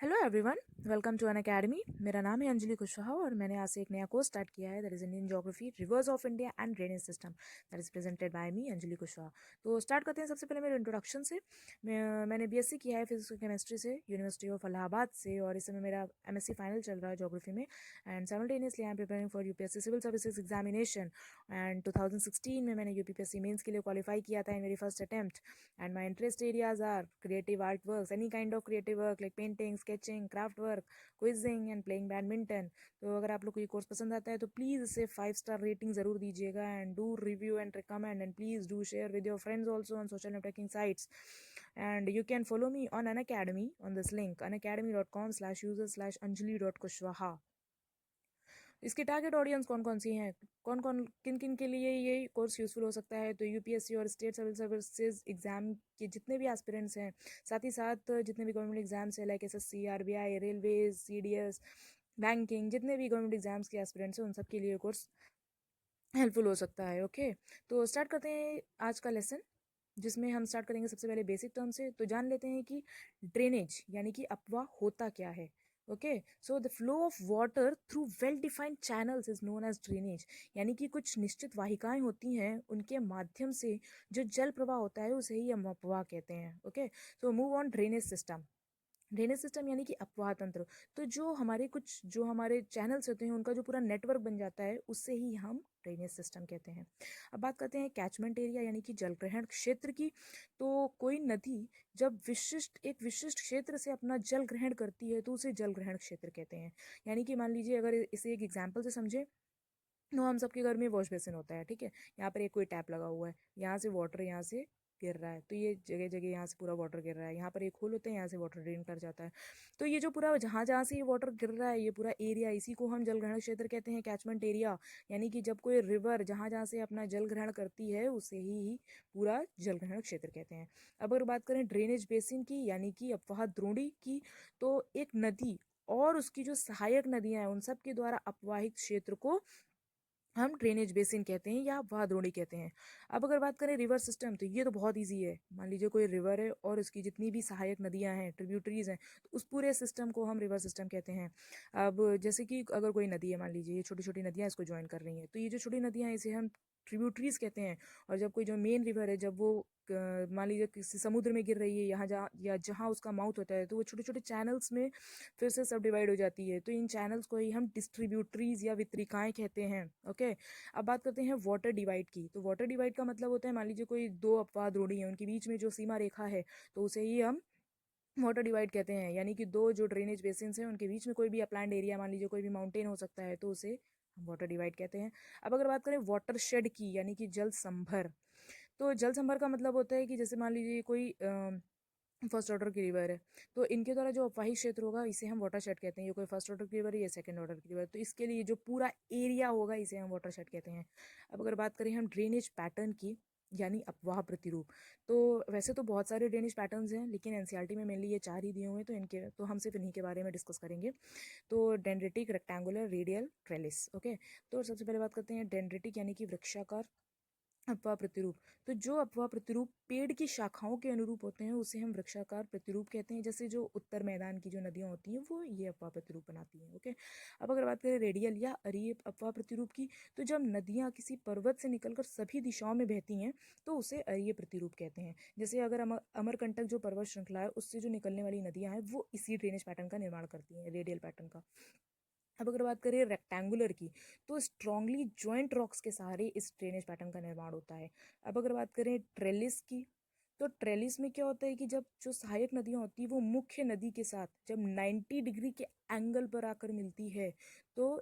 Hello everyone, welcome to Unacademy. मेरा नाम है अंजलि कुशवाहा और मैंने आज से एक नया कोर्स स्टार्ट किया है, that is Indian geography, rivers of India and drainage system, that is presented by me Anjali Kushwaha. तो स्टार्ट करते हैं सबसे पहले मेरे इंट्रोडक्शन से। मैंने बीएससी किया है फिजिक्स केमिस्ट्री से यूनिवर्सिटी ऑफ इलाहाबाद से, और इस समय मेरा एमएससी फाइनल चल रहा है ज्योग्राफी में। And simultaneously I am preparing for UPSC civil services examination. And 2016 में मैंने यूपीपीएससी मेंस के लिए क्वालिफाई किया था इन मेरी first attempt. And my interest areas are creative art work, any kind of creative work like painting, sketching, craft work, quizzing and playing badminton. तो अगर आप लोग को ये कोर्स पसंद आता है तो प्लीज़ इसे 5 स्टार रेटिंग ज़रूर दीजिएगा, and do review and recommend, and please do share with your friends also on social networking sites. And you can follow me on Unacademy on this link, unacademy.com/users/anjali.kushwaha। इसके target audience कौन कौन सी हैं, कौन कौन किन किन के लिए ये कोर्स यूज़फुल हो सकता है? तो यूपीएससी और स्टेट सिविल सर्विसेज एग्जाम के जितने भी एस्पिरेंट्स हैं, साथ ही साथ जितने भी गवर्नमेंट एग्जाम्स हैं like SSC, RBI, railways, CDS, banking, जितने भी गवर्नमेंट एग्जाम्स के एस्पिरेंट्स हैं उन सब के लिए कोर्स हेल्पफुल हो सकता है। ओके, तो स्टार्ट करते हैं आज का लेसन, जिसमें हम स्टार्ट करेंगे सबसे पहले बेसिक टर्म से। तो जान लेते हैं कि ड्रेनेज यानी कि अपवाह होता क्या है। Okay, so the flow of water through well defined channels is known as drainage, यानी कि कुछ निश्चित वाहिकाएं होती हैं, उनके माध्यम से जो जल प्रवाह होता है उसे ही हम अपवाह कहते हैं। Okay, so move on drainage system. Drainage system यानी कि अपवाह तंत्र। तो जो हमारे चैनल्स होते हैं उनका जो पूरा नेटवर्क बन जाता है उससे ही हम ड्रेनेज सिस्टम कहते हैं। अब बात करते हैं कैचमेंट एरिया यानी कि जलग्रहण क्षेत्र की। तो कोई नदी जब एक विशिष्ट क्षेत्र से अपना जल ग्रहण करती है तो उसे जलग्रहण क्षेत्र कहते हैं। यानी कि मान लीजिए, अगर इसे एक एग्जाम्पल से समझे तो हम सबके घर में वॉश बेसिन होता है, ठीक है। यहाँ पर एक कोई टैप लगा हुआ है, यहाँ से वाटर यहाँ से गिर रहा है, तो ये जगह जगह यहाँ से पूरा वाटर गिर रहा है। यहाँ पर एक होल होता है, यहाँ से वाटर ड्रेन कर जाता है। तो ये जो पूरा जहाँ जहाँ से ये वाटर गिर रहा है, ये पूरा एरिया, इसी को हम जलग्रहण क्षेत्र कहते हैं, कैचमेंट एरिया। यानी कि जब कोई रिवर जहाँ जहाँ से अपना जल ग्रहण करती है उसे ही पूरा जलग्रहण क्षेत्र कहते हैं। अब अगर बात करें ड्रेनेज बेसिन की यानी कि अपवाह द्रोणी की, तो एक नदी और उसकी जो सहायक नदियां हैं उन सब के द्वारा अपवाहित क्षेत्र को हम ड्रेनेज बेसिन कहते हैं या अपवाह द्रोणी कहते हैं। अब अगर बात करें रिवर सिस्टम, तो ये तो बहुत इजी है। मान लीजिए कोई रिवर है और उसकी जितनी भी सहायक नदियां हैं, ट्रिब्यूटरीज हैं, तो उस पूरे सिस्टम को हम रिवर सिस्टम कहते हैं। अब जैसे कि अगर कोई नदी है, मान लीजिए ये छोटी छोटी नदियां इसको ज्वाइन कर रही हैं, तो ये जो छोटी नदियां हैं इसे हम ट्रिब्यूटरीज कहते हैं। और जब कोई जो मेन रिवर है, जब वो मान लीजिए किसी समुद्र में गिर रही है, यहाँ जहाँ या जहाँ उसका माउथ होता है, तो वो छोटे छोटे चैनल्स में फिर से सब डिवाइड हो जाती है। तो इन चैनल्स को ही हम डिस्ट्रीब्यूटरीज या वितरिकाएं कहते हैं। ओके, अब बात करते हैं वाटर डिवाइड की। तो वाटर डिवाइड का मतलब होता है, मान लीजिए कोई दो अपवाह द्रोणी है, उनके बीच में जो सीमा रेखा है तो उसे ही हम वाटर डिवाइड कहते हैं। यानी कि दो जो ड्रेनेज बेसिन्स हैं उनके बीच में कोई भी अपलैंड एरिया, मान लीजिए कोई भी माउंटेन हो सकता है, तो उसे हम वाटर डिवाइड कहते हैं। अब अगर बात करें वाटर शेड की यानी कि जल संभर, तो जल संभर का मतलब होता है कि जैसे मान लीजिए कोई फर्स्ट ऑर्डर की रिवर है, तो इनके द्वारा जो अपवाही क्षेत्र होगा इसे हम वाटर शेड कहते हैं। ये कोई फर्स्ट ऑर्डर की रिवर है, ये सेकंड ऑर्डर की रिवर, तो इसके लिए जो पूरा एरिया होगा इसे हम वाटर शेड कहते हैं। अब अगर बात करें हम ड्रेनेज पैटर्न की यानी अपवाह प्रतिरूप, तो वैसे तो बहुत सारे ड्रेनेज पैटर्न्स हैं, लेकिन एनसीईआरटी में मेनली ये 4 ही दिए हुए हैं, तो हम सिर्फ इन्हीं के बारे में डिस्कस करेंगे। तो dendritic, rectangular, radial, trellis. Okay, तो सबसे पहले बात करते हैं डेंड्रिटिक यानी कि वृक्षाकार अपवाह प्रतिरूप। तो जो अपवाह प्रतिरूप पेड़ की शाखाओं के अनुरूप होते हैं उसे हम वृक्षाकार प्रतिरूप कहते हैं। जैसे जो उत्तर मैदान की जो नदियां होती हैं वो ये अपवाह प्रतिरूप बनाती हैं। ओके, अब अगर बात करें रेडियल या अरीय अपवाह प्रतिरूप की, तो जब नदियां किसी पर्वत से निकलकर सभी दिशाओं में बहती हैं तो उसे अरीय प्रतिरूप कहते हैं। जैसे अगर अमरकंटक जो पर्वत श्रृंखला है उससे जो निकलने वाली नदियां हैं वो इसी ड्रेनेज पैटर्न का निर्माण करती हैं, रेडियल पैटर्न का। अब अगर बात करें रेक्टेंगुलर की, तो स्ट्रांगली जॉइंट रॉक्स के सहारे इस ड्रेनेज पैटर्न का निर्माण होता है। अब अगर बात करें ट्रेलिस की, तो ट्रेलिस में क्या होता है कि जब जो सहायक नदियां होती है वो मुख्य नदी के साथ जब 90 डिग्री के एंगल पर आकर मिलती है तो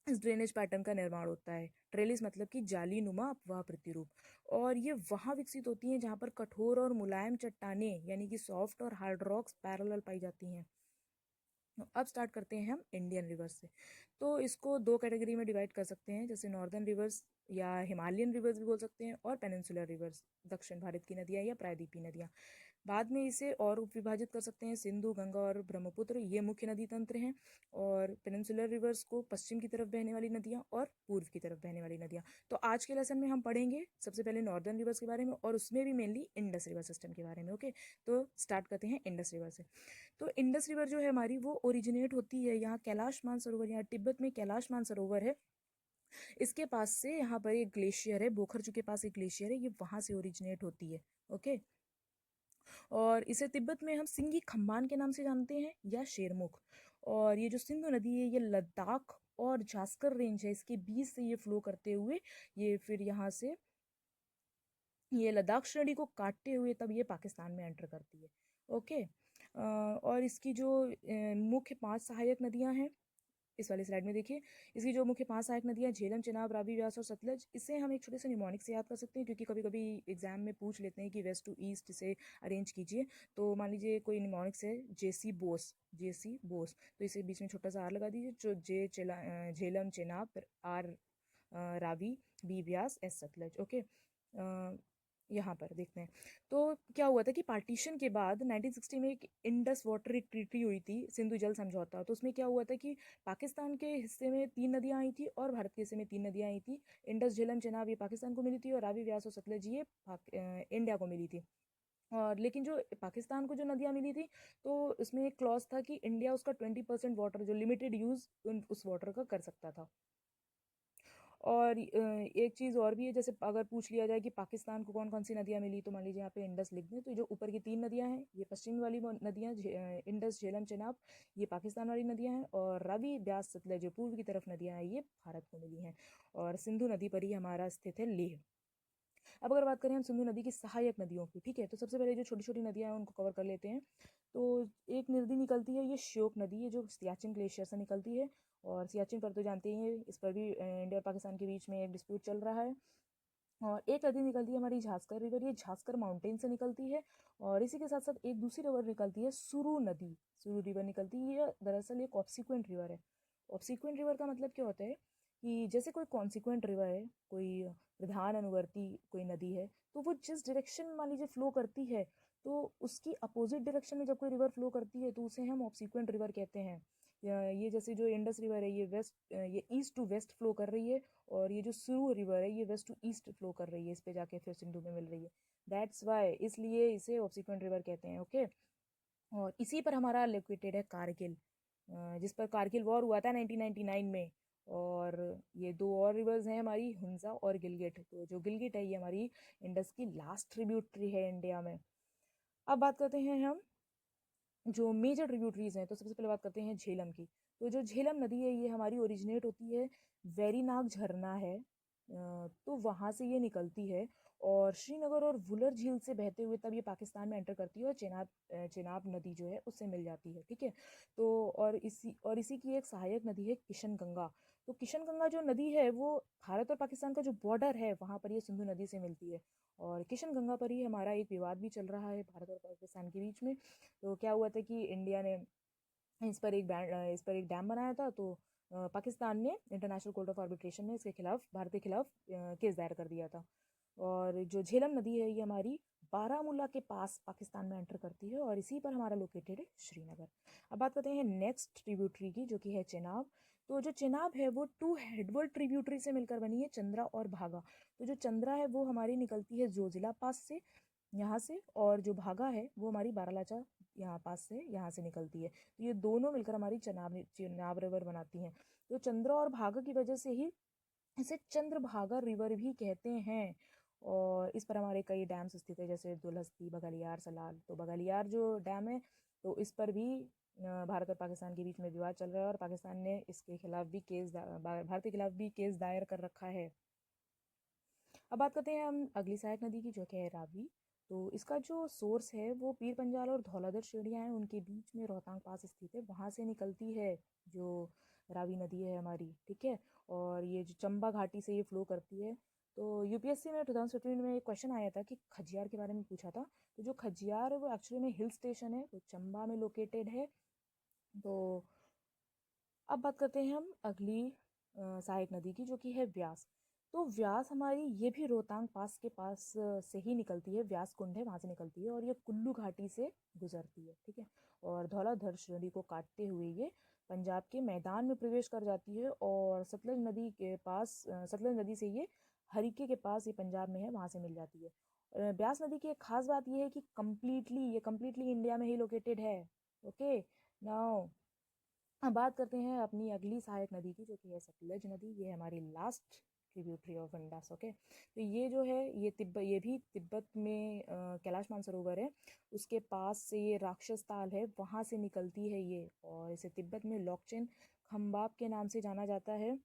इस ड्रेनेज पैटर्न का निर्माण होता है। ट्रेलिस मतलब कि जाली नुमा अपवाह प्रतिरूप। और ये वहां विकसित होती हैं जहां पर कठोर और मुलायम चट्टानें यानी कि सॉफ्ट और हार्ड रॉक्स पैरेलल पाई जाती हैं। अब स्टार्ट करते हैं हम इंडियन रिवर्स से। तो इसको दो कैटेगरी में डिवाइड कर सकते हैं, जैसे नॉर्दर्न रिवर्स या हिमालयन रिवर्स भी बोल सकते हैं, और पेनिनसुलर रिवर्स, दक्षिण भारत की नदियाँ या प्रायद्वीपीय नदियाँ। बाद में इसे और उपविभाजित कर सकते हैं, सिंधु, गंगा और ब्रह्मपुत्र ये मुख्य नदी तंत्र हैं, और पेनिनसुलर रिवर्स को पश्चिम की तरफ बहने वाली नदियाँ और पूर्व की तरफ बहने वाली नदियाँ। तो आज के लेसन में हम पढ़ेंगे सबसे पहले नॉर्दर्न रिवर्स के बारे में, और उसमें भी मेनली इंडस रिवर सिस्टम के बारे में। ओके, तो स्टार्ट करते हैं इंडस रिवर से। तो इंडस रिवर जो है हमारी, वो ओरिजिनेट होती है यहाँ कैलाश मानसरोवर, यहाँ तिब्बत में कैलाश मानसरोवर है, इसके पास से यहाँ पर एक ग्लेशियर है, बोखरजू के पास एक ग्लेशियर है, ये वहां से ओरिजिनेट होती है। ओके, और इसे तिब्बत में हम सिंगी खम्बान के नाम से जानते हैं या शेरमुख। और ये जो सिंधु नदी है, ये लद्दाख और जास्कर रेंज है, इसके बीच से ये फ्लो करते हुए ये फिर यहाँ से ये लद्दाख श्रेणी को काटते हुए तब ये पाकिस्तान में एंटर करती है। ओके, और इसकी जो मुख्य 5 सहायक नदियां हैं, इस वाली स्लाइड में देखिए, इसकी जो मुख्य 5 सहायक नदियां झेलम, चेनाब, रावी, व्यास और सतलज, इसे हम एक छोटे से निमोनिक से याद कर सकते हैं, क्योंकि कभी कभी एग्जाम में पूछ लेते हैं कि वेस्ट टू ईस्ट से अरेंज कीजिए। तो मान लीजिए कोई निमोनिक्स है जेसी बोस, जेसी बोस, तो इसे बीच में छोटा सा आर लगा दीजिए, जो Jhelum, Chenab, R Ravi, B Beas, S Sutlej. Okay, यहाँ पर देखते हैं। तो क्या हुआ था कि पार्टीशन के बाद 1960 में एक इंडस वाटर ट्रीटी हुई थी, सिंधु जल समझौता। तो उसमें क्या हुआ था कि पाकिस्तान के हिस्से में 3 नदियां आई थी और भारत के हिस्से में 3 नदियां आई थी। इंडस, झेलम, चेनाब ये पाकिस्तान को मिली थी, और रावी, व्यास और सतलज ये इंडिया को मिली थी। और लेकिन जो पाकिस्तान को जो नदियां मिली थी, तो उसमें एक क्लॉज था कि इंडिया उसका 20% वाटर, जो लिमिटेड यूज उस वाटर का कर सकता था। और एक चीज़ और भी है, जैसे अगर पूछ लिया जाए कि पाकिस्तान को कौन कौन सी नदियाँ मिली, तो मान लीजिए यहाँ पे इंडस लिख दें, तो जो ऊपर की 3 नदियाँ हैं ये पश्चिमी वाली नदियाँ, इंडस, झेलम, चेनाब ये पाकिस्तान वाली नदियाँ हैं, और रावी, ब्यास, सतलज जो पूर्व की तरफ नदियाँ हैं ये भारत को मिली हैं। और सिंधु नदी पर ही हमारा स्थित है लेह। अब अगर बात करें हम सिंधु नदी की सहायक नदियों की, ठीक है, तो सबसे पहले जो छोटी छोटी नदियां हैं उनको कवर कर लेते हैं। तो एक नदी निकलती है, ये श्योक नदी है, जो सियाचिन ग्लेशियर से निकलती है। और सियाचिन पर तो जानते ही हैं, इस पर भी इंडिया और पाकिस्तान के बीच में एक डिस्प्यूट चल रहा है। और एक नदी निकलती है हमारी झांसकर रिवर, ये झांसकर माउंटेन से निकलती है। और इसी के साथ साथ एक दूसरी रिवर निकलती है, सुरु नदी, सुरु रिवर निकलती है। ये दरअसल एक ऑब्सिक्वेंट रिवर है। ऑब्सिक्वेंट रिवर का मतलब क्या होता है कि जैसे कोई कॉन्सिक्वेंट रिवर है, कोई प्रधान अनुवर्ती कोई नदी है, तो वो जिस डायरेक्शन मान लीजिए फ्लो करती है, तो उसकी अपोजिट डायरेक्शन में जब कोई रिवर फ्लो करती है तो उसे हम ऑब्सिक्वेंट रिवर कहते हैं। ये जैसे जो इंडस रिवर है, ये ईस्ट टू वेस्ट फ्लो कर रही है, और ये जो सुरु रिवर है ये वेस्ट टू ईस्ट फ्लो कर रही है, इस पे जाके फिर सिंधु में मिल रही है। दैट्स वाई, इसलिए इसे ऑब्सिक्वेंट रिवर कहते हैं। ओके, और इसी पर हमारा लोकेटेड है कारगिल, जिस पर कारगिल वॉर हुआ था 1999 में। और ये 2 और रिवर्स हैं हमारी, हुंजा और गिलगिट। तो जो गिलगिट है ये हमारी इंडस की लास्ट ट्रिब्यूटरी है इंडिया में। अब बात करते हैं हम जो मेजर ट्रिब्यूटरीज हैं, तो सबसे पहले बात करते हैं झेलम की। तो जो झेलम नदी है ये हमारी ओरिजिनेट होती है, वेरीनाग झरना है, तो वहाँ से ये निकलती है, और श्रीनगर और वुलर झील से बहते हुए तब ये पाकिस्तान में एंटर करती है, और चेनाब नदी जो है उससे मिल जाती है। ठीक है, तो और इसी की एक सहायक नदी है किशन गंगा। तो किशन गंगा जो नदी है वो भारत और पाकिस्तान का जो बॉर्डर है वहाँ पर ये सिंधु नदी से मिलती है। और किशन गंगा पर ही हमारा एक विवाद भी चल रहा है भारत और पाकिस्तान के बीच में। तो क्या हुआ था कि इंडिया ने इस पर एक डैम बनाया था, तो पाकिस्तान ने इंटरनेशनल कोर्ट ऑफ आर्बिट्रेशन में इसके खिलाफ, भारत के खिलाफ केस दायर कर दिया था। और जो झेलम नदी है ये हमारी बारामूला के पास पाकिस्तान में एंटर करती है, और इसी पर हमारा लोकेटेड है श्रीनगर। अब बात करते हैं नेक्स्ट ट्रिब्यूटरी की, जो कि है चेनाब। तो जो चेनाब है वो 2 हेडवर्ड ट्रिब्यूटरी से मिलकर बनी है, चंद्रा और भागा। तो जो चंद्रा है वो हमारी निकलती है जोजिला पास से, यहाँ से, और जो भागा है वो हमारी बारालाचा यहाँ पास से, यहाँ से निकलती है। तो ये दोनों मिलकर हमारी चेनाब रिवर बनाती हैं। तो चंद्रा और भागा की वजह से ही इसे चंद्रभागा रिवर भी कहते हैं। और इस पर हमारे कई डैम्स स्थित है, जैसे दुलहस्ती, बगलियार, सलाल। तो बगलियार जो डैम है, तो इस पर भी भारत और पाकिस्तान के बीच में विवाद चल रहा है, और पाकिस्तान ने इसके खिलाफ भी भारत के खिलाफ भी केस दायर कर रखा है। अब बात करते हैं हम अगली सहायक नदी की, जो कि है रावी। तो इसका जो सोर्स है वो पीर पंजाल और धौलाधर श्रेणियाँ हैं, उनके बीच में रोहतांग पास स्थित है, वहाँ से निकलती है जो रावी नदी है हमारी। ठीक है, और ये जो चंबा घाटी से ये फ्लो करती है। तो यूपीएससी में 2015 में एक क्वेश्चन आया था कि खजियार के बारे में पूछा था। तो जो खजियार है वो एक्चुअली में हिल स्टेशन है, वो चंबा में लोकेटेड है। तो अब बात करते हैं हम अगली सहायक नदी की, जो कि है व्यास। तो व्यास हमारी ये भी रोहतांग पास के पास से ही निकलती है, व्यास कुंड है वहाँ से निकलती है और ये कुल्लू घाटी से गुजरती है, ठीक है। और धौलाधर नदी को काटते हुए ये पंजाब के मैदान में प्रवेश कर जाती है और सतलज नदी के पास सतलज नदी से ये हरिके के पास, ये पंजाब में है, वहाँ से मिल जाती है। ब्यास नदी की एक खास बात ये है कि कम्प्लीटली इंडिया में ही लोकेटेड है। ओके, नाउ अब बात करते हैं अपनी अगली सहायक नदी की, जो कि है सतलज नदी। ये हमारी last tributary of Indus. Okay, तो ये जो है ये भी तिब्बत में कैलाश मानसरोवर है, उसके पास से ये राक्षस ताल है, वहाँ से निकलती है ये, और इसे तिब्बत में लोकचेन खम्बाब के नाम से जाना जाता है।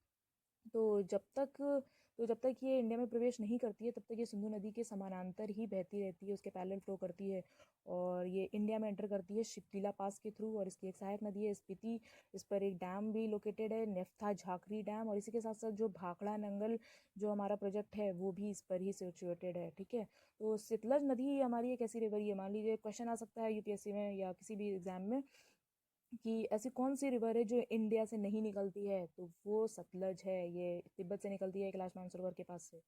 तो जब तक ये इंडिया में प्रवेश नहीं करती है तब तक ये सिंधु नदी के समानांतर ही बहती रहती है, उसके पैरेलल फ्लो करती है और ये इंडिया में एंटर करती है शिप्तीला पास के थ्रू। और इसकी एक सहायक नदी है स्पीति, इस पर एक डैम भी लोकेटेड है, नेफ्था झाकरी डैम, और इसी के साथ साथ जो भाखड़ा नंगल जो हमारा प्रोजेक्ट है वो भी इस पर ही सिचुएटेड है, ठीक है। तो सतलज नदी हमारी एक ऐसी रिवर है, मान लीजिए क्वेश्चन आ सकता है यूपीएससी में या किसी भी एग्जाम में कि ऐसी कौन सी रिवर है जो इंडिया से नहीं निकलती है, तो वो सतलज है, ये तिब्बत से निकलती है कैलाश मानसरोवर के पास से।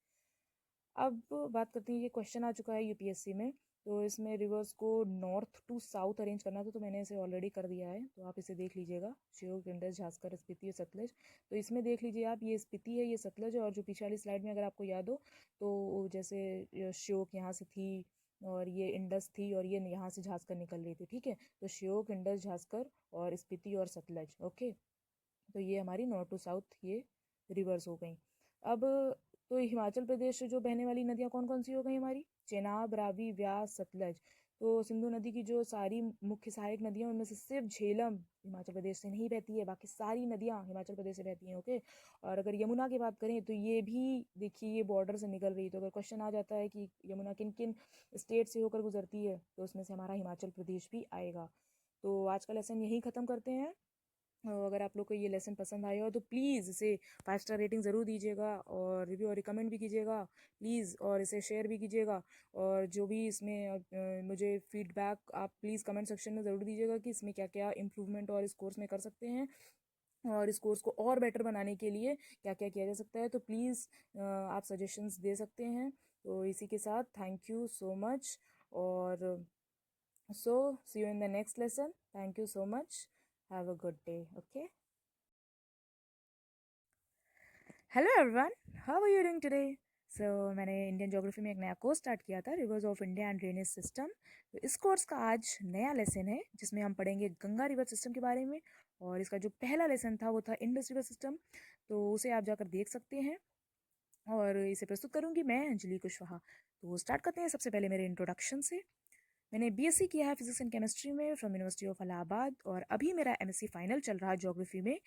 अब बात करते हैं, ये क्वेश्चन आ चुका है यूपीएससी में, तो इसमें रिवर्स को नॉर्थ टू साउथ अरेंज करना था, तो मैंने इसे ऑलरेडी कर दिया है, तो आप इसे देख लीजिएगा, श्योक, इंडस, झांसकर, स्पीति और सतलज। तो इसमें देख लीजिए आप, ये स्पीति है, ये सतलज है, और जो पिछली वाली स्लाइड में अगर आपको याद हो तो जैसे श्योक यहाँ से थी और ये इंडस थी और ये यहाँ से झांसकर निकल रही थी, ठीक है। तो श्योक, इंडस, झांसकर और स्पीति और सतलज। ओके, तो ये हमारी नॉर्थ टू साउथ ये रिवर्स हो गई। अब तो हिमाचल प्रदेश से जो बहने वाली नदियाँ कौन कौन सी हो गई हमारी, चेनाब, रावी, व्यास, सतलज। तो सिंधु नदी की जो सारी मुख्य सहायक नदियाँ उनमें से सिर्फ झेलम हिमाचल प्रदेश से नहीं बहती है, बाकी सारी नदियाँ हिमाचल प्रदेश से बहती हैं। ओके, और अगर यमुना की बात करें तो ये भी देखिए ये बॉर्डर से निकल रही है, तो अगर क्वेश्चन आ जाता है कि यमुना किन किन स्टेट से होकर गुजरती है तो उसमें से हमारा हिमाचल प्रदेश भी आएगा। तो आज का लेसन यहीं ख़त्म करते हैं। अगर आप लोग को ये लेसन पसंद आया हो तो प्लीज़ इसे 5 स्टार रेटिंग ज़रूर दीजिएगा और रिव्यू और रिकमेंड भी कीजिएगा प्लीज़, और इसे शेयर भी कीजिएगा। और जो भी इसमें मुझे फीडबैक आप प्लीज़ कमेंट सेक्शन में ज़रूर दीजिएगा कि इसमें क्या क्या इम्प्रूवमेंट और इस कोर्स में कर सकते हैं, और इस कोर्स को और बेटर बनाने के लिए क्या क्या किया जा सकता है। तो प्लीज़ आप सजेशंस दे सकते हैं। तो इसी के साथ थैंक यू सो मच, और so see you in the next lesson. Thank you so much. Have a good day. Okay, hello everyone, how are you doing today? So मैंने इंडियन ज्योग्राफी में एक नया कोर्स स्टार्ट किया था, reverse of India and drainage system. तो इस course का आज नया लेसन है जिसमें हम पढ़ेंगे गंगा रिवर सिस्टम के बारे में, और इसका जो पहला लेसन था वो था इंडस रिवर सिस्टम, तो उसे आप जाकर देख सकते हैं। और इसे प्रस्तुत करूंगी मैं, अंजलि कुशवाहा। तो स्टार्ट करते हैं सबसे पहले मेरे इंट्रोडक्शन से। मैंने बीएससी किया है फिजिक्स एंड केमिस्ट्री में फ्रॉम यूनिवर्सिटी ऑफ इलाहाबाद, और अभी मेरा एमएससी फाइनल चल रहा है ज्योग्राफी में।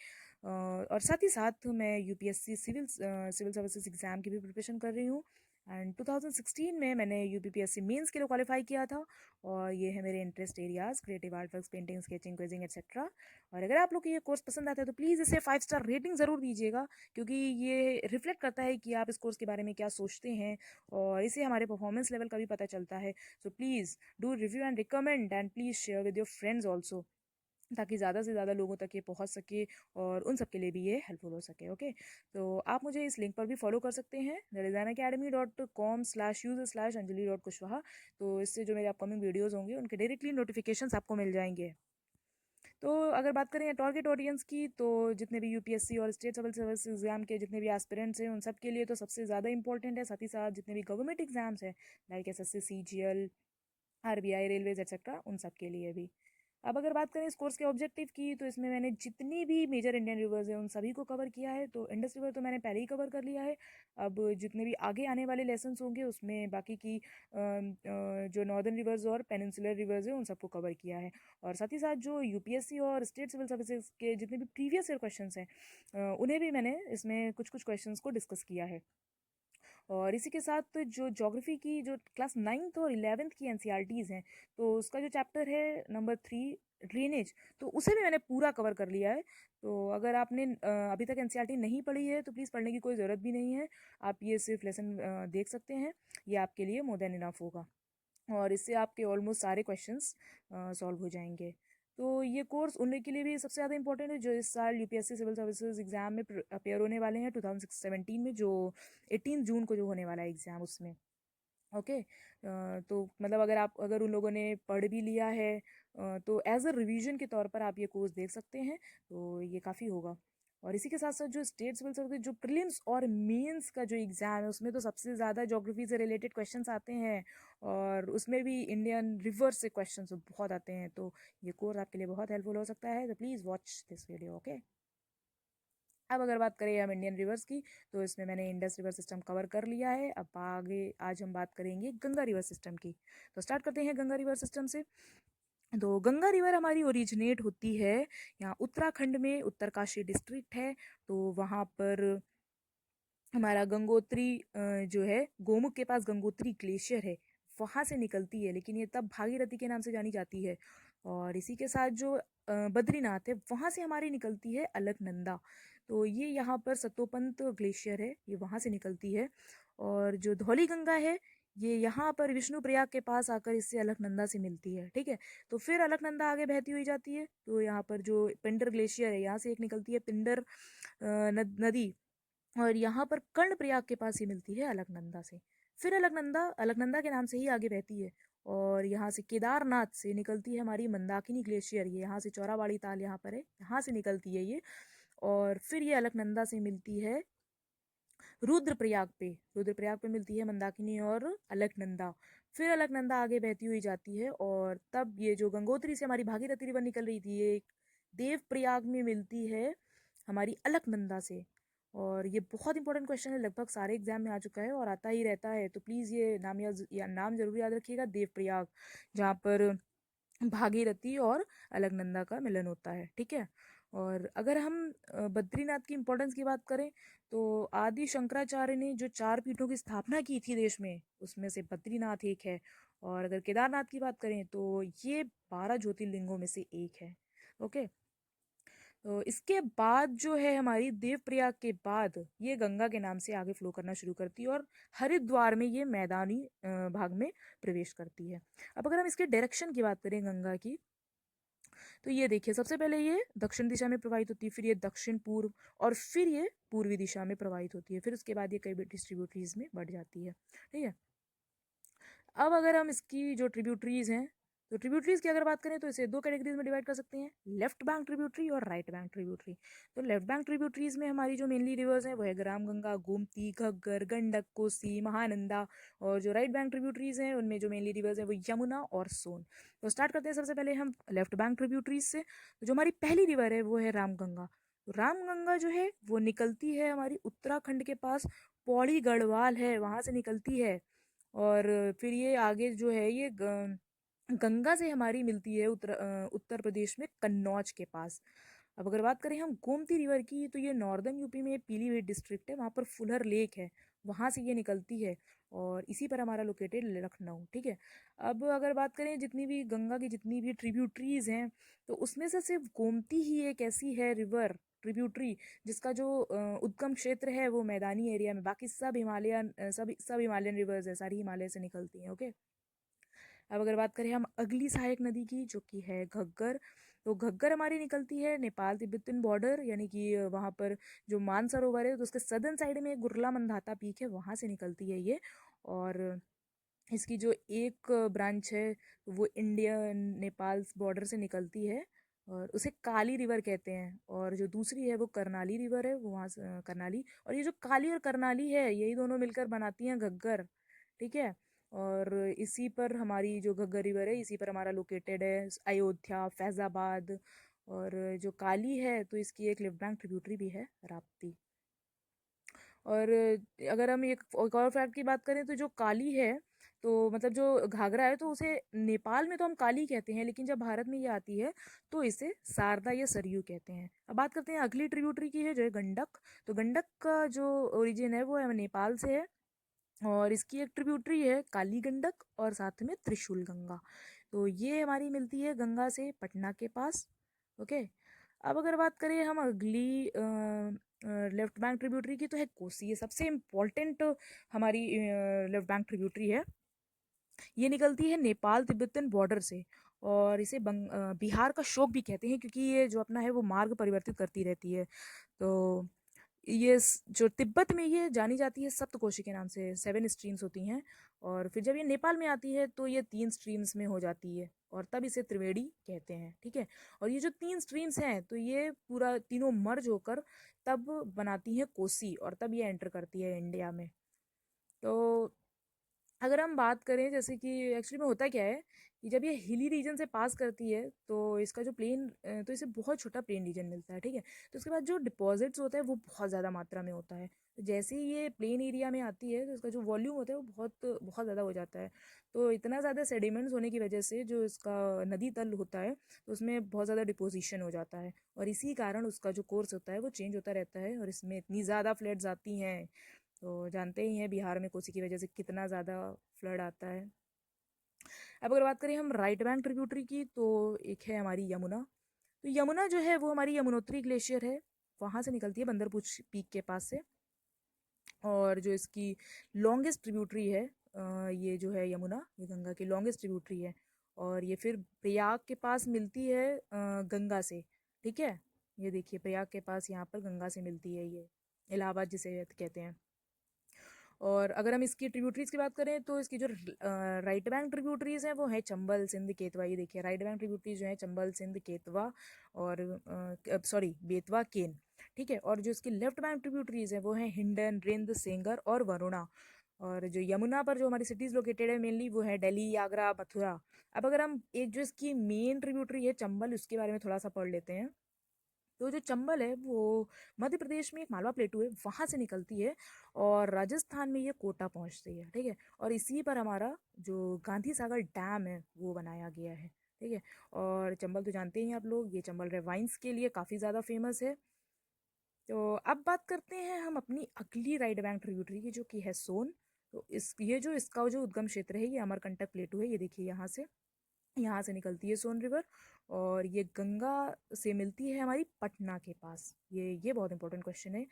और साथ ही साथ मैं यूपीएससी सिविल सर्विसेज एग्ज़ाम की भी प्रिपरेशन कर रही हूँ। एंड 2016 में मैंने यूपीपीएससी मेंस के लिए क्वालिफाई किया था। और ये है मेरे interest areas, creative art works, painting, sketching, quizzing etcetera. और अगर आप लोग को ये कोर्स पसंद आता है तो प्लीज़ इसे 5 स्टार रेटिंग ज़रूर दीजिएगा, क्योंकि ये रिफ्लेक्ट करता है कि आप इस कोर्स के बारे में क्या सोचते हैं, और इससे हमारे परफॉर्मेंस लेवल का भी पता चलता है। So please do review and recommend and please share with your friends also, ताकि ज़्यादा से ज़्यादा लोगों तक ये पहुंच सके और उन सब के लिए भी ये हेल्पफुल हो सके। ओके, तो आप मुझे इस लिंक पर भी फॉलो कर सकते हैं, narizanacademy.com/user/anjali.kushwaha। तो इससे जो मेरे अपकमिंग वीडियोज़ होंगे उनके डायरेक्टली नोटिफिकेशंस आपको मिल जाएंगे। तो अगर बात करें टारगेट ऑडियंस की, तो जितने भी यूपीएससी और स्टेट सिविल सर्विस एग्जाम के जितने भी एस्पिरेंट्स हैं उन सब के लिए तो सबसे ज़्यादा इंपॉर्टेंट है, साथ ही साथ जितने भी गवर्नमेंट एग्जाम्स हैं like SSC, CGL, RBI, railways etcetera, उन सब के लिए भी। अब अगर बात करें इस कोर्स के ऑब्जेक्टिव की, तो इसमें मैंने जितनी भी मेजर इंडियन रिवर्स हैं उन सभी को कवर किया है। तो इंडस रिवर तो मैंने पहले ही कवर कर लिया है। अब जितने भी आगे आने वाले लेसन्स होंगे उसमें बाकी की जो नॉर्दर्न रिवर्स और पेनिनसुलर रिवर्स हैं उन सबको कवर किया है। और साथ ही साथ जो यूपीएससी और स्टेट सिविल सर्विसेज के जितने भी प्रीवियस ईयर क्वेश्चन हैं उन्हें भी मैंने इसमें कुछ कुछ क्वेश्चन को डिस्कस किया है। और इसी के साथ जो ज्योग्राफी की जो क्लास 9th और 11th की एनसीईआरटीज़ हैं, तो उसका जो चैप्टर है नंबर 3 ड्रेनेज, तो उसे भी मैंने पूरा कवर कर लिया है। तो अगर आपने अभी तक एनसीईआरटी नहीं पढ़ी है तो प्लीज़ पढ़ने की कोई ज़रूरत भी नहीं है, आप ये सिर्फ लेसन देख सकते हैं, ये आपके लिए मोर देन इनफ होगा, और इससे आपके ऑलमोस्ट सारे क्वेश्चंस सॉल्व हो जाएंगे। तो ये कोर्स उन लोग के लिए भी सबसे ज़्यादा इंपॉर्टेंट है जो इस साल यूपीएससी सिविल सर्विसेज एग्जाम में अपेयर होने वाले हैं 2017 में, जो 18 जून को जो होने वाला है एग्ज़ाम उसमें। ओके। तो मतलब अगर उन लोगों ने पढ़ भी लिया है तो एज अ रिवीजन के तौर पर आप ये कोर्स देख सकते हैं, तो ये काफ़ी होगा। और इसी के साथ साथ जो स्टेट सिविल सर्विस जो प्रीलिम्स और मेंस का जो एग्ज़ाम है उसमें तो सबसे ज़्यादा ज्योग्राफी से रिलेटेड क्वेश्चंस आते हैं, और उसमें भी इंडियन रिवर से क्वेश्चंस बहुत आते हैं, तो ये कोर्स आपके लिए बहुत हेल्पफुल हो सकता है। तो please watch this video. Okay. अब अगर बात करें हम इंडियन रिवर्स की, तो इसमें मैंने इंडस रिवर सिस्टम कवर कर लिया है। अब आगे आज हम बात करेंगे गंगा रिवर सिस्टम की। तो स्टार्ट करते हैं गंगा रिवर सिस्टम से। तो गंगा रिवर हमारी ओरिजिनेट होती है यहाँ उत्तराखंड में, उत्तरकाशी डिस्ट्रिक्ट है। तो वहाँ पर हमारा गंगोत्री जो है, गोमुख के पास गंगोत्री ग्लेशियर है, वहाँ से निकलती है, लेकिन ये तब भागीरथी के नाम से जानी जाती है। और इसी के साथ जो बद्रीनाथ है, वहाँ से हमारी निकलती है अलकनंदा। तो ये यहाँ पर सतोपंत ग्लेशियर है, ये वहाँ से निकलती है। और जो धौली गंगा है, ये यहाँ पर विष्णुप्रयाग के पास आकर इससे अलकनंदा से मिलती है। ठीक है। तो फिर अलकनंदा आगे बहती हुई जाती है, तो यहाँ पर जो पिंडर ग्लेशियर है, यहाँ से एक निकलती है पिंडर नदी, और यहाँ पर कर्णप्रयाग के पास ही मिलती है अलकनंदा से। फिर अलकनंदा अलकनंदा के नाम से ही आगे बहती है, और यहाँ से केदारनाथ से निकलती है हमारी मंदाकिनी ग्लेशियर, ये यहाँ से चौराबाड़ी ताल यहाँ पर है, यहाँ से निकलती है ये। और फिर ये अलकनंदा से मिलती है रुद्रप्रयाग पे मिलती है मंदाकिनी और अलकनंदा। फिर अलकनंदा आगे बहती हुई जाती है, और तब ये जो गंगोत्री से हमारी भागीरथी रिवर निकल रही थी, ये देवप्रयाग में मिलती है हमारी अलकनंदा से। और ये बहुत इंपॉर्टेंट क्वेश्चन है, लगभग सारे एग्जाम में आ चुका है और आता ही रहता है, तो प्लीज़ ये नाम जरूर याद रखिएगा, देवप्रयाग, जहाँ पर भागीरथी और अलकनंदा का मिलन होता है। ठीक है। और अगर हम बद्रीनाथ की इम्पोर्टेंस की बात करें, तो आदि शंकराचार्य ने जो 4 पीठों की स्थापना की थी देश में, उसमें से बद्रीनाथ एक है। और अगर केदारनाथ की बात करें तो ये 12 ज्योतिर्लिंगों में से एक है। ओके। तो इसके बाद जो है हमारी देवप्रयाग के बाद ये गंगा के नाम से आगे फ्लो करना शुरू करती है, और हरिद्वार में ये मैदानी भाग में प्रवेश करती है। अब अगर हम इसके डायरेक्शन की बात करें गंगा की, तो ये देखिए, सबसे पहले ये दक्षिण दिशा में प्रवाहित होती है, फिर ये दक्षिण पूर्व, और फिर ये पूर्वी दिशा में प्रवाहित होती है, फिर उसके बाद ये कई डिस्ट्रीब्यूटरीज में बढ़ जाती है। ठीक है। अब अगर हम इसकी जो ट्रिब्यूटरीज हैं, तो ट्रिब्यूटरीज की अगर बात करें तो इसे 2 कैटेगरीज में डिवाइड कर सकते हैं, लेफ्ट बैंक ट्रिब्यूटरी और राइट बैंक ट्रिब्यूटरी। तो लेफ्ट बैंक ट्रिब्यूटरीज में हमारी जो मेनली रिवर्स हैं वो है रामगंगा, गोमती, घग्गर, गंडक, कोसी, महानंदा। और जो राइट बैंक ट्रिब्यूटरीज हैं उनमें जो मेनली रिवर्स हैं वो यमुना और सोन। तो स्टार्ट करते हैं सबसे पहले हम लेफ्ट बैंक ट्रिब्यूटरीज से। तो जो हमारी पहली रिवर है वो है रामगंगा। तो रामगंगा जो है वो निकलती है हमारी उत्तराखंड के पास, पौड़ी गढ़वाल है वहां से निकलती है। और फिर ये आगे जो है ये गंगा से हमारी मिलती है उत्तर प्रदेश में कन्नौज के पास। अब अगर बात करें हम गोमती रिवर की, तो ये नॉर्दर्न यूपी में पीलीभीत डिस्ट्रिक्ट है, वहाँ पर फुलर लेक है, वहाँ से ये निकलती है, और इसी पर हमारा लोकेटेड लखनऊ। ठीक है। अब अगर बात करें जितनी भी गंगा की जितनी भी ट्रिब्यूटरीज हैं, तो उसमें से सिर्फ गोमती ही एक ऐसी है रिवर ट्रिब्यूटरी जिसका जो उद्गम क्षेत्र है वो मैदानी एरिया में, बाकी सब हिमालयन सब हिमालयन रिवर्स है, सारी हिमालय से निकलती हैं। ओके। अब अगर बात करें हम अगली सहायक नदी की, जो कि है घग्गर, तो घग्गर हमारी निकलती है नेपाल तिब्बतन बॉर्डर, यानी कि वहाँ पर जो मानसरोवर है तो उसके सदर्न साइड में गुरला मंदाता पीक है, वहाँ से निकलती है ये। और इसकी जो एक ब्रांच है वो इंडिया नेपाल बॉर्डर से निकलती है, और उसे काली रिवर कहते हैं। और जो दूसरी है वो करनाली रिवर है, वो वहाँ से करनाली, और ये जो काली और करनाली है यही दोनों मिलकर बनाती हैं घग्गर। ठीक है। और इसी पर हमारी जो घग्गर रिवर है इसी पर हमारा लोकेटेड है अयोध्या, फैजाबाद। और जो काली है तो इसकी एक लेफ्ट बैंक ट्रिब्यूटरी भी है, राप्ती। और अगर हम एक और फैक्ट की बात करें, तो जो काली है, तो मतलब जो घाघरा है, तो उसे नेपाल में तो हम काली कहते हैं, लेकिन जब भारत में ये आती है तो इसे शारदा या सरयू कहते हैं। अब बात करते हैं अगली ट्रिब्यूटरी की है, जो है गंडक। तो गंडक का जो ओरिजिन है वो है नेपाल से है, और इसकी एक ट्रिब्यूटरी है काली गंडक और साथ में त्रिशूल गंगा। तो ये हमारी मिलती है गंगा से पटना के पास। ओके। अब अगर बात करें हम अगली लेफ्ट बैंक ट्रिब्यूटरी की, तो है कोसी, ये सबसे इम्पोर्टेंट हमारी लेफ्ट बैंक ट्रिब्यूटरी है। ये निकलती है नेपाल तिब्बतन बॉर्डर से, और इसे बिहार का शोक भी कहते हैं, क्योंकि ये जो अपना है वो मार्ग परिवर्तित करती रहती है। तो ये जो तिब्बत में ये जानी जाती है सप्तकोशी के नाम से, 7 स्ट्रीम्स होती हैं। और फिर जब ये नेपाल में आती है तो ये 3 स्ट्रीम्स में हो जाती है, और तब इसे त्रिवेणी कहते हैं, ठीक है। और ये जो 3 स्ट्रीम्स हैं तो ये पूरा तीनों मर्ज होकर तब बनाती हैं कोसी, और तब ये एंटर करती है इंडिया में। तो अगर हम बात करें जैसे कि एक्चुअली में होता क्या है कि जब ये हिली रीजन से पास करती है तो इसका जो प्लेन, तो इसे बहुत छोटा प्लेन रीजन मिलता है, ठीक है। तो उसके बाद जो डिपॉजिट्स होता है वो बहुत ज़्यादा मात्रा में होता है। तो जैसे ही ये प्लेन एरिया में आती है तो इसका जो वॉल्यूम होता है वो बहुत बहुत ज़्यादा हो जाता है। तो इतना ज़्यादा सेडिमेंट्स होने की वजह से जो इसका नदी तल होता है तो उसमें बहुत ज़्यादा डिपोजिशन हो जाता है, और इसी कारण उसका जो कोर्स होता है वो चेंज होता रहता है, और इसमें इतनी ज़्यादा फ्लड्स आती हैं। तो जानते ही हैं बिहार में कोसी की वजह से कितना ज़्यादा फ्लड आता है। अब अगर बात करें हम राइट बैंक ट्रिब्यूटरी की, तो एक है हमारी यमुना। तो यमुना जो है वो हमारी यमुनोत्री ग्लेशियर है, वहाँ से निकलती है बंदरपुर पीक के पास से। और जो इसकी लॉन्गेस्ट ट्रिब्यूटरी है, ये जो है यमुना, ये गंगा की लॉन्गेस्ट ट्रिब्यूटरी है। और ये फिर प्रयाग के पास मिलती है गंगा से, ठीक है। ये देखिए प्रयाग के पास यहाँ पर गंगा से मिलती है ये, इलाहाबाद जिसे कहते हैं। और अगर हम इसकी ट्रिब्यूटरीज की बात करें तो इसकी जो राइट बैंक ट्रिब्यूटरीज हैं वो है चंबल, सिंध, केतवा। ये देखिए राइट बैंक ट्रिब्यूटरीज जो है चंबल, सिंध, केतवा और सॉरी बेतवा, केन, ठीक है। और जो इसकी लेफ्ट बैंक ट्रिब्यूटरीज है वो है हिंडन, रिंद, सेंगर और वरुणा। और जो यमुना पर जो हमारी सिटीज लोकेटेड है मेनली वो है दिल्ली, आगरा, मथुरा। अब अगर हम एक जो इसकी मेन ट्रिब्यूटरी है चंबल, उसके बारे में थोड़ा सा पढ़ लेते हैं। तो जो चंबल है वो मध्य प्रदेश में एक मालवा प्लेटू है, वहां से निकलती है और राजस्थान में ये कोटा पहुंचती है, ठीक है। और इसी पर हमारा जो गांधी सागर डैम है वो बनाया गया है, ठीक है। और चंबल तो जानते ही हैं आप लोग, ये चंबल वाइन्स के लिए काफ़ी ज़्यादा फेमस है। तो अब बात करते हैं हम अपनी अगली राइट बैंक ट्रिब्यूटरी की, जो कि है सोन। तो ये जो इसका जो उद्गम क्षेत्र है ये अमरकंटक प्लेटू है, ये देखिए यहाँ से निकलती है सोन रिवर। और ये गंगा से मिलती है हमारी पटना के पास, ये बहुत इंपॉर्टेंट क्वेश्चन है,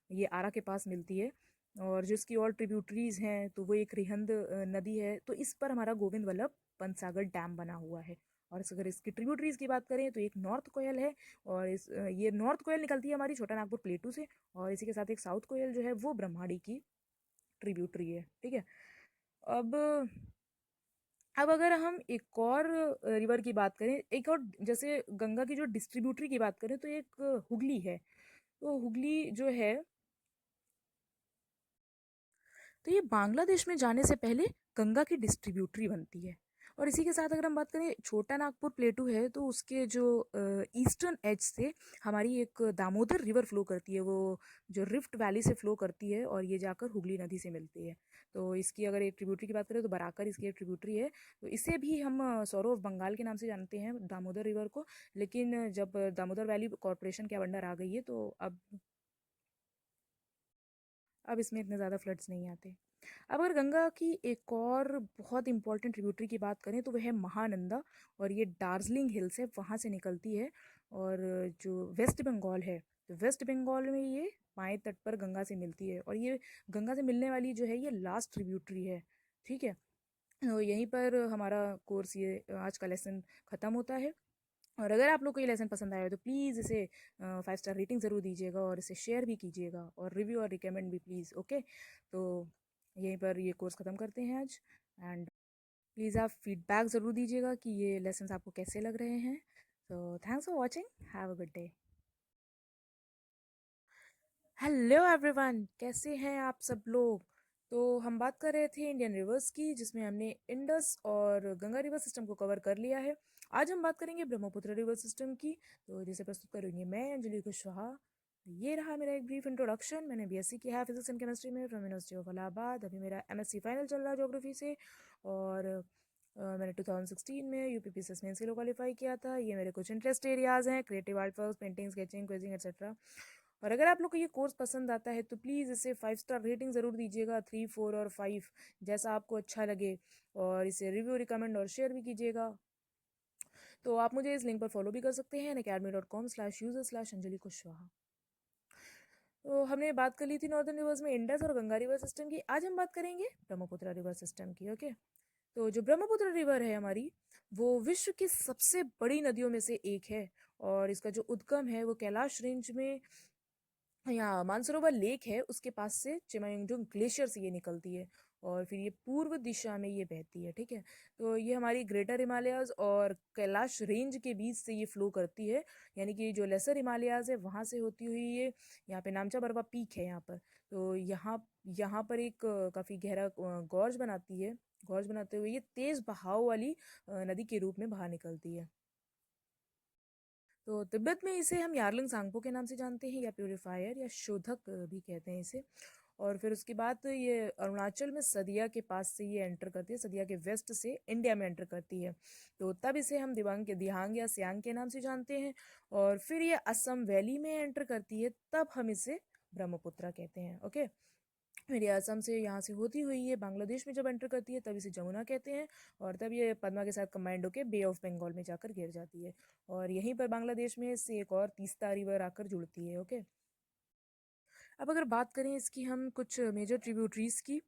ये आरा के पास मिलती है। और जो इसकी और ट्रिब्यूटरीज हैं तो वो एक रिहंद नदी है, तो इस पर हमारा गोविंद वल्लभ पंत सागर डैम बना हुआ है। और अगर इसकी ट्रिब्यूटरीज की बात करें तो एक नॉर्थ कोयल है, और ये नॉर्थ कोयल निकलती है हमारी छोटा नागपुर प्लेटू से। और इसी के साथ एक साउथ कोयल जो है वो ब्रह्माणी की ट्रिब्यूटरी है, ठीक है। अब अब अगर हम एक और रिवर की बात करें, एक और जैसे गंगा की जो डिस्ट्रीब्यूटरी की बात करें तो एक हुगली है। तो हुगली जो है तो ये बांग्लादेश में जाने से पहले गंगा की डिस्ट्रीब्यूटरी बनती है। और इसी के साथ अगर हम बात करें छोटा नागपुर प्लेटू है तो उसके जो ईस्टर्न एज से हमारी एक दामोदर रिवर फ्लो करती है, वो जो रिफ्ट वैली से फ्लो करती है और ये जाकर हुगली नदी से मिलती है। तो इसकी अगर एक ट्रिब्यूटरी की बात करें तो बराकर इसकी एक ट्रिब्यूटरी है। तो इसे भी हम सौरव ऑफ बंगाल के नाम से जानते हैं दामोदर रिवर को। लेकिन जब दामोदर वैली कॉरपोरेशन के अंडर आ गई है तो अब इसमें इतने ज़्यादा फ्लड्स नहीं आते। अब अगर गंगा की एक और बहुत इंपॉर्टेंट ट्रिब्यूटरी की बात करें तो वह है महानंदा, और ये दार्जिलिंग हिल्स है वहाँ से निकलती है। और जो वेस्ट बंगाल है तो वेस्ट बंगाल में ये बाएं तट पर गंगा से मिलती है, और ये गंगा से मिलने वाली जो है ये लास्ट ट्रिब्यूटरी है, ठीक है। तो यहीं पर हमारा कोर्स ये आज का लेसन ख़त्म होता है। और अगर आप लोग को ये लेसन पसंद आया हो तो प्लीज़ इसे 5 स्टार रेटिंग ज़रूर दीजिएगा, और इसे शेयर भी कीजिएगा, और रिव्यू और रिकमेंड भी प्लीज़, ओके। तो यहीं पर ये कोर्स ख़त्म करते हैं आज। एंड प्लीज़ आप फीडबैक ज़रूर दीजिएगा कि ये लेसन्स आपको कैसे लग रहे हैं। तो thanks for watching, have a good day. Hello everyone, कैसे हैं आप सब लोग। तो हम बात कर रहे थे इंडियन रिवर्स की, जिसमें हमने इंडस और गंगा रिवर सिस्टम को कवर कर लिया है। आज हम बात करेंगे ब्रह्मपुत्र रिवर सिस्टम की, तो जिसे प्रस्तुत करूंगी मैं, अंजलि कुशवाहा। ये रहा मेरा एक ब्रीफ इंट्रोडक्शन। मैंने बीएससी किया है फिजिक्स एंड केमिस्ट्री में फ्रॉम यूनिवर्सिटी ऑफ इलाहाबाद। अभी मेरा एमएससी फाइनल चल रहा है ज्योग्राफी से। और मैंने 2016 में यूपीपीसीएस मेंस के लिए क्वालिफाई किया था। ये मेरे कुछ इंटरेस्ट एरियाज़ हैं, creative art work, painting, sketching, quizzing etcetera. और अगर आप लोग को ये कोर्स पसंद आता है तो प्लीज़ इसे 5 स्टार रेटिंग ज़रूर दीजिएगा, 3, 4 और 5, जैसा आपको अच्छा लगे। और इसे रिव्यू, रिकमेंड और शेयर भी कीजिएगा। तो आप मुझे इस लिंक पर फॉलो भी कर सकते हैं, academy.com/user/अंजलि कुशवाहा। तो हमने बात कर ली थी नॉर्दर्न रिवर्स में इंडस और गंगा रिवर सिस्टम की। आज हम बात करेंगे ब्रह्मपुत्र रिवर सिस्टम की, ओके। तो जो ब्रह्मपुत्र रिवर है हमारी, वो विश्व की सबसे बड़ी नदियों में से एक है और इसका जो उद्गम है वो कैलाश रेंज में यहाँ मानसरोवर लेक है उसके पास से चिमायोंगजुंग ग्लेशियर से ये निकलती है और फिर ये पूर्व दिशा में ये बहती है। ठीक है, तो ये हमारी ग्रेटर हिमालयाज और कैलाश रेंज के बीच से ये फ्लो करती है, यानी कि जो लेसर हिमालयाज है वहाँ से होती हुई ये यहाँ पे नामचा बरवा पीक है यहाँ पर। तो यहाँ यहाँ पर एक काफ़ी गहरा गॉर्ज बनाती है। गॉर्ज बनाते हुए ये तेज़ बहाव वाली नदी के रूप में बाहर निकलती है। तो तिब्बत में इसे हम यार्लिंग सांगपो के नाम से जानते हैं या प्यूरिफायर या शोधक भी कहते हैं इसे। और फिर उसके बाद तो ये अरुणाचल में सदिया के पास से ये एंटर करती है, सदिया के वेस्ट से इंडिया में एंटर करती है। तो तब इसे हम दिहांग या सियांग के नाम से जानते हैं। और फिर ये असम वैली में एंटर करती है, तब हम इसे ब्रह्मपुत्रा कहते हैं। ओके, फिर ये असम से यहाँ से होती हुई ये बांग्लादेश में जब एंटर करती है तब इसे जमुना कहते हैं। और तब ये पद्मा के साथ कंबाइंड होकर बे ऑफ बंगाल में जाकर गिर जाती है और यहीं पर बांग्लादेश में से एक और तीस्ता रिवर आकर जुड़ती है। ओके, अब अगर बात करें इसकी हम कुछ मेजर ट्रिब्यूटरीज की,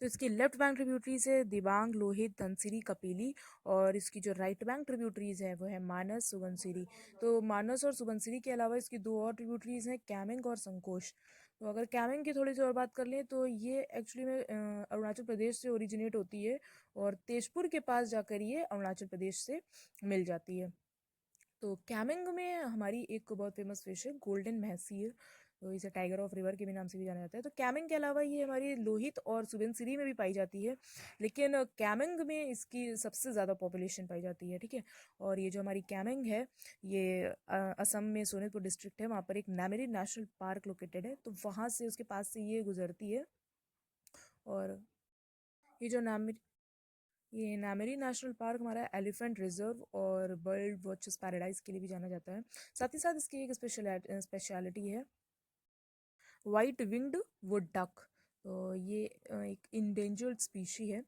तो इसकी लेफ्ट बैंक ट्रिब्यूटरीज है दिबांग, लोहित, धनसिरी, कपिली। और इसकी जो राइट बैंक ट्रिब्यूटरीज है वो है मानस, सुबनसिरी। तो मानस और सुबनसिरी के अलावा इसकी दो और ट्रिब्यूटरीज हैं, कैमिंग और संकोश। तो अगर कैमिंग की थोड़ी सी और बात कर लें तो ये एक्चुअली में अरुणाचल प्रदेश से ओरिजिनेट होती है और तेजपुर के पास जाकर ये अरुणाचल प्रदेश से मिल जाती है। तो कैमिंग में हमारी एक बहुत फेमस फिश है गोल्डन महसीर, तो इसे टाइगर ऑफ रिवर के भी नाम से भी जाना जाता है। तो कैमिंग के अलावा ये हमारी लोहित और सुबनसिरी में भी पाई जाती है, लेकिन कैमिंग में इसकी सबसे ज़्यादा पॉपुलेशन पाई जाती है। ठीक है, और ये जो हमारी कैमिंग है ये असम में सोनितपुर डिस्ट्रिक्ट है, वहाँ पर एक नामेरी नेशनल पार्क लोकेटेड है, तो वहाँ से उसके पास से ये गुजरती है। और ये जो नामेरी नेशनल पार्क हमारा एलिफेंट रिजर्व और बर्ड वॉचर्स पैराडाइज के लिए भी जाना जाता है। साथ ही साथ इसकी एक स्पेशलिटी है वाइट विंग्ड वुड डक। तो ये एक इंडेंजर्ड स्पीशी है।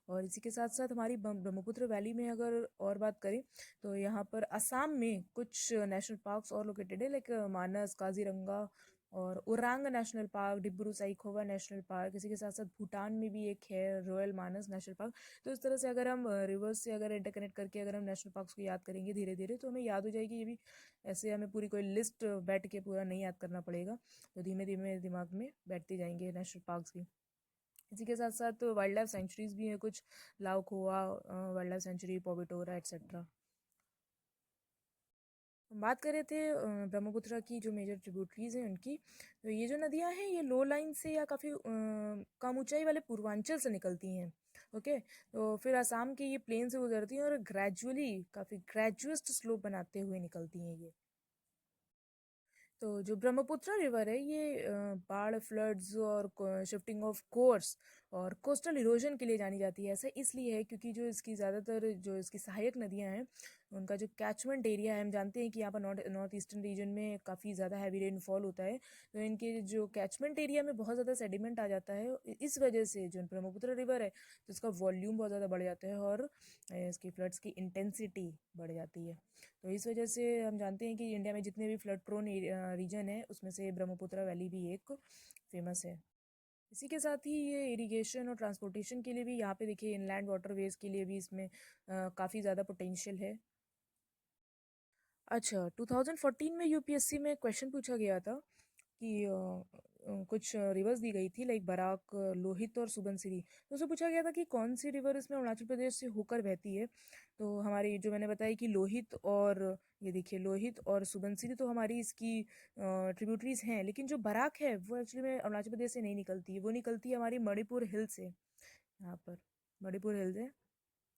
और इसी के साथ साथ हमारी ब्रह्मपुत्र वैली में अगर और बात करें तो यहाँ पर असम में कुछ नेशनल पार्क्स और लोकेटेड है, लाइक मानस, काजीरंगा और Orang national park, Dibru Saikhowa national park. इसी के साथ साथ भूटान में भी एक है रॉयल मानस नेशनल पार्क। तो इस तरह से अगर हम रिवर्स से अगर इंटरकनेक्ट करके अगर हम नेशनल पार्क्स को याद करेंगे धीरे धीरे तो हमें याद हो जाएगी ये भी। ऐसे हमें पूरी कोई लिस्ट बैठ के पूरा नहीं याद करना पड़ेगा, तो धीमे धीमे दिमाग में बैठते जाएंगे नेशनल पार्क्स भी। इसी के साथ साथ वाइल्ड लाइफ सेंचुरीज भी हैं कुछ, लाओखोआ वाइल्ड लाइफ सेंचुरी, पोबिटोरा एक्सेट्रा। हम बात कर रहे थे ब्रह्मपुत्र की जो मेजर ट्रिब्यूटरीज हैं उनकी। तो ये जो नदियां हैं ये लो लाइन से या काफ़ी कम ऊंचाई वाले पूर्वांचल से निकलती हैं। ओके, तो फिर असम के ये प्लेन से गुजरती हैं और ग्रेजुअली काफ़ी ग्रेजुअस्ट स्लोप बनाते हुए निकलती हैं ये। तो जो ब्रह्मपुत्र रिवर है ये बाढ़, फ्लड्स और शिफ्टिंग ऑफ कोर्स और कोस्टल इरोजन के लिए जानी जाती है। ऐसा इसलिए है क्योंकि जो इसकी ज़्यादातर जो इसकी सहायक नदियां हैं उनका जो कैचमेंट एरिया है, हम जानते हैं कि यहाँ पर नॉर्थ ईस्टर्न रीजन में काफ़ी ज़्यादा हैवी रेनफॉल होता है, तो इनके जो कैचमेंट एरिया में बहुत ज़्यादा सेडिमेंट आ जाता है। इस वजह से जो ब्रह्मपुत्र रिवर है तो इसका वॉल्यूम बहुत ज़्यादा बढ़ जाता है और इसकी फ्लड्स की इंटेंसिटी बढ़ जाती है। तो इस वजह से हम जानते हैं कि इंडिया में जितने भी फ्लड प्रोन रीजन है उसमें से ब्रह्मपुत्र वैली भी एक फेमस है। इसी के साथ ही ये इरिगेशन और ट्रांसपोर्टेशन के लिए भी यहाँ पे देखिए इनलैंड वाटरवेज के लिए भी इसमें काफ़ी ज़्यादा पोटेंशियल है। अच्छा, 2014 में यूपीएससी में क्वेश्चन पूछा गया था कि कुछ रिवर्स दी गई थी लाइक बराक, लोहित और सुबनसिरी। तो उससे पूछा गया था कि कौन सी रिवर इसमें अरुणाचल प्रदेश से होकर बहती है। तो हमारी जो मैंने बताई कि लोहित और ये देखिए लोहित और सुबनसिरी तो हमारी इसकी ट्रिब्यूटरीज हैं, लेकिन जो बराक है वो एक्चुअली में अरुणाचल प्रदेश से नहीं निकलती है, वो निकलती है हमारी मणिपुर हिल से। यहाँ पर मणिपुर हिल्स है,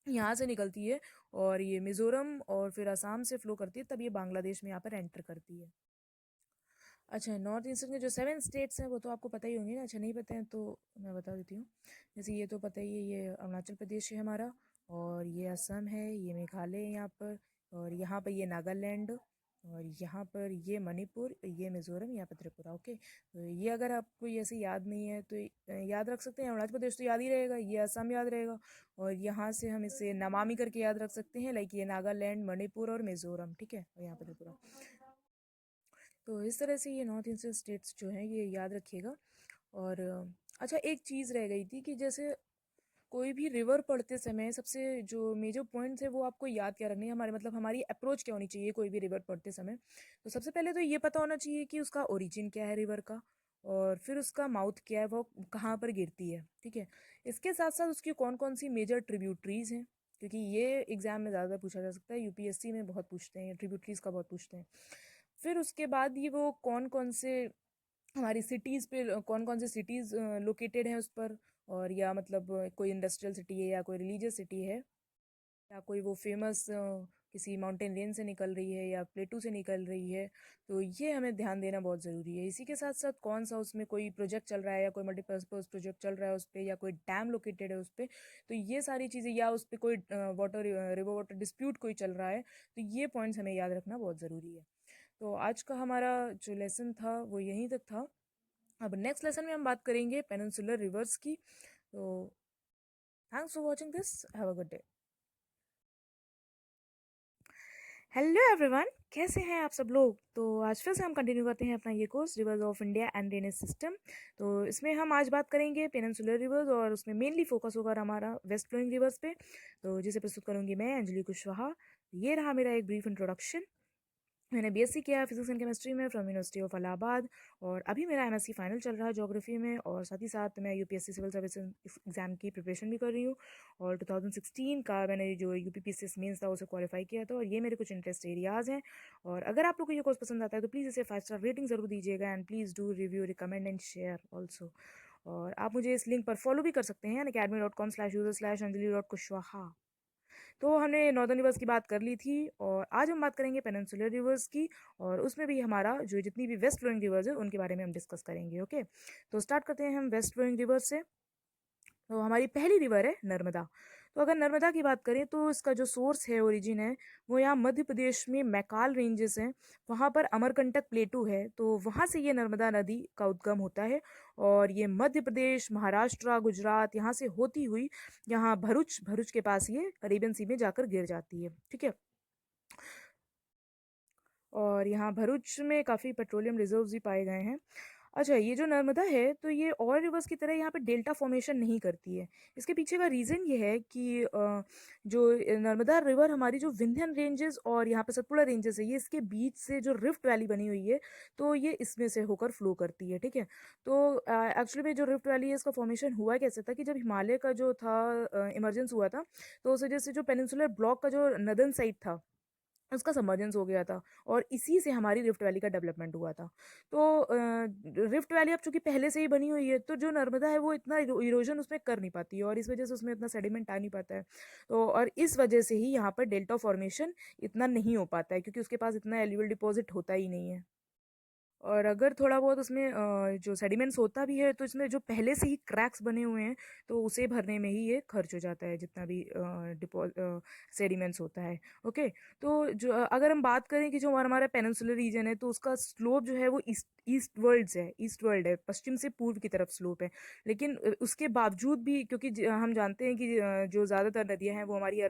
यहाँ से निकलती है और ये मिजोरम और फिर असम से फ्लो करती है, तब ये बांग्लादेश में यहाँ पर एंटर करती है। अच्छा, नॉर्थ ईस्टर्न के जो 7 स्टेट्स हैं वो तो आपको पता ही होंगे ना। अच्छा, नहीं पता है तो मैं बता देती हूँ। जैसे ये तो पता ही है, ये अरुणाचल प्रदेश है हमारा, और ये असम है, ये मेघालय है यहाँ पर, और यहाँ पर ये नागालैंड, और यहाँ पर ये मणिपुर, ये मिजोरम, यहाँ पर त्रिपुरा। ओके, तो ये अगर आपको ये ऐसे याद नहीं है तो याद रख सकते हैं। अरुणाचल प्रदेश तो याद ही रहेगा, ये असम याद रहेगा, और यहाँ से हम इसे नमामि करके याद रख सकते हैं, लाइक ये नागालैंड, मणिपुर और मिजोरम। ठीक है, और यहाँ पर त्रिपुरा। तो इस तरह से ये नॉर्थ ईस्टर्न स्टेट्स जो हैं ये याद रखिएगा। और अच्छा, एक चीज़ रह गई थी कि जैसे कोई भी रिवर पढ़ते समय सबसे जो मेजर पॉइंट्स है वो आपको याद क्या रखनी है, हमारे मतलब हमारी अप्रोच क्या होनी चाहिए कोई भी रिवर पढ़ते समय। तो सबसे पहले तो ये पता होना चाहिए कि उसका ओरिजिन क्या है रिवर का, और फिर उसका माउथ क्या है, वो कहाँ पर गिरती है, ठीक है। इसके साथ साथ उसकी कौन कौन सी मेजर ट्रिब्यूटरीज हैं, क्योंकि ये एग्जाम में ज़्यादा पूछा जा सकता है, यूपीएससी में बहुत पूछते हैं, ट्रिब्यूटरीज का बहुत पूछते हैं। फिर उसके बाद ये वो कौन कौन से हमारी सिटीज़ पे कौन कौन से सिटीज़ लोकेटेड हैं उस पर, और या मतलब कोई इंडस्ट्रियल सिटी है या कोई रिलीजियस सिटी है, या कोई वो फेमस किसी माउंटेन रेंज से निकल रही है या प्लेटू से निकल रही है। तो ये हमें ध्यान देना बहुत ज़रूरी है। इसी के साथ साथ कौन सा उसमें कोई प्रोजेक्ट चल रहा है या कोई मल्टीपर्पज़ प्रोजेक्ट चल रहा है उस पर, या कोई डैम लोकेटेड है उस पर। तो ये सारी चीज़ें, या उस पर कोई वाटर रिवर वाटर डिस्प्यूट कोई चल रहा है, तो ये पॉइंट्स हमें याद रखना बहुत ज़रूरी है। तो आज का हमारा जो लेसन था वो यहीं तक था। अब नेक्स्ट लेसन में हम बात करेंगे पेनिनसुलर रिवर्स की। तो thanks for watching this, have a good day. Hello everyone, कैसे हैं आप सब लोग। तो आज फिर से हम कंटिन्यू करते हैं अपना ये course reverse of India and drainage system. तो इसमें हम आज बात करेंगे पेनिनसुलर रिवर्स, और उसमें मेनली फोकस होगा हमारा वेस्ट फ्लोइंग रिवर्स पे। तो जिसे प्रस्तुत करूंगी मैं, अंजलि कुशवाहा। ये रहा मेरा एक ब्रीफ इंट्रोडक्शन। मैंने बीएससी किया फिजिक्स एंड केमिस्ट्री में फ्रॉम यूनिवर्सिटी ऑफ इलाहाबाद, और अभी मेरा एमएससी फाइनल चल रहा है ज्योग्राफी में, और साथ ही साथ मैं यूपीएससी सिविल सर्विस एग्जाम की प्रिपरेशन भी कर रही हूँ। और 2016 का मैंने जो यूपीपीसीएस मेंस था उसे क्वालिफाई किया था, और ये मेरे कुछ इंटरेस्ट एरियाज़ हैं। और अगर आप लोग को ये कोर्स पसंद आता है तो प्लीज़ इसे 5 स्टार रेटिंग ज़रूर दीजिएगा, and please do review, recommend and share also. और आप मुझे इस लिंक पर फॉलो भी कर सकते हैं, academy.com/user/anjali.kushwaha। तो हमने नॉर्दर्न रिवर्स की बात कर ली थी, और आज हम बात करेंगे पेनिनसुलर रिवर्स की, और उसमें भी हमारा जो जितनी भी वेस्ट फ्लोइंग रिवर्स है उनके बारे में हम डिस्कस करेंगे। ओके, तो स्टार्ट करते हैं हम वेस्ट फ्लोइंग रिवर्स से। तो हमारी पहली रिवर है नर्मदा। तो अगर नर्मदा की बात करें तो इसका जो सोर्स है, ओरिजिन है, वो यहाँ मध्य प्रदेश में मैकाल रेंजेस हैं, वहाँ पर अमरकंटक प्लेटू है, तो वहाँ से ये नर्मदा नदी का उद्गम होता है। और ये मध्य प्रदेश, महाराष्ट्र, गुजरात यहाँ से होती हुई यहाँ भरूच भरूच के पास ये अरेबियन सी में जाकर गिर जाती है, ठीक है। और यहाँ भरूच में काफ़ी पेट्रोलियम रिजर्व्स भी पाए गए हैं। अच्छा, ये जो नर्मदा है तो ये और रिवर्स की तरह यहाँ पे डेल्टा फॉर्मेशन नहीं करती है। इसके पीछे का रीज़न ये है कि जो नर्मदा रिवर हमारी जो विंध्यन रेंजेस और यहाँ पे सतपुड़ा रेंजेस है, ये इसके बीच से जो रिफ्ट वैली बनी हुई है, तो ये इसमें से होकर फ्लो करती है, ठीक है। तो एक्चुअली में जो रिफ्ट वैली है इसका फॉर्मेशन हुआ कैसे था कि जब हिमालय का जो था इमरजेंस हुआ था, तो उस वजह से जो पेनिनसुलर ब्लॉक का जो नदर्न साइड था उसका सबमर्जेंस हो गया था, और इसी से हमारी रिफ्ट वैली का डेवलपमेंट हुआ था। तो रिफ्ट वैली अब चूंकि पहले से ही बनी हुई है, तो जो नर्मदा है वो इतना इरोजन उसमें कर नहीं पाती है, और इस वजह से उसमें इतना सेडिमेंट आ नहीं पाता है। तो और इस वजह से ही यहाँ पर डेल्टा फॉर्मेशन इतना नहीं हो पाता है, क्योंकि उसके पास इतना एल्यूवियल डिपॉजिट होता ही नहीं है। और अगर थोड़ा बहुत उसमें जो सेडिमेंट्स होता भी है, तो इसमें जो पहले से ही क्रैक्स बने हुए हैं, तो उसे भरने में ही ये खर्च हो जाता है, जितना भी सेडिमेंट्स होता है। ओके, तो जो अगर हम बात करें कि जो हमारा हमारा पेनिनसुलर रीजन है, तो उसका स्लोप जो है वो ईस्ट वर्ल्ड है, पश्चिम से पूर्व की तरफ स्लोप है। लेकिन उसके बावजूद भी, क्योंकि हम जानते हैं कि जो ज़्यादातर नदियाँ हैं वो हमारी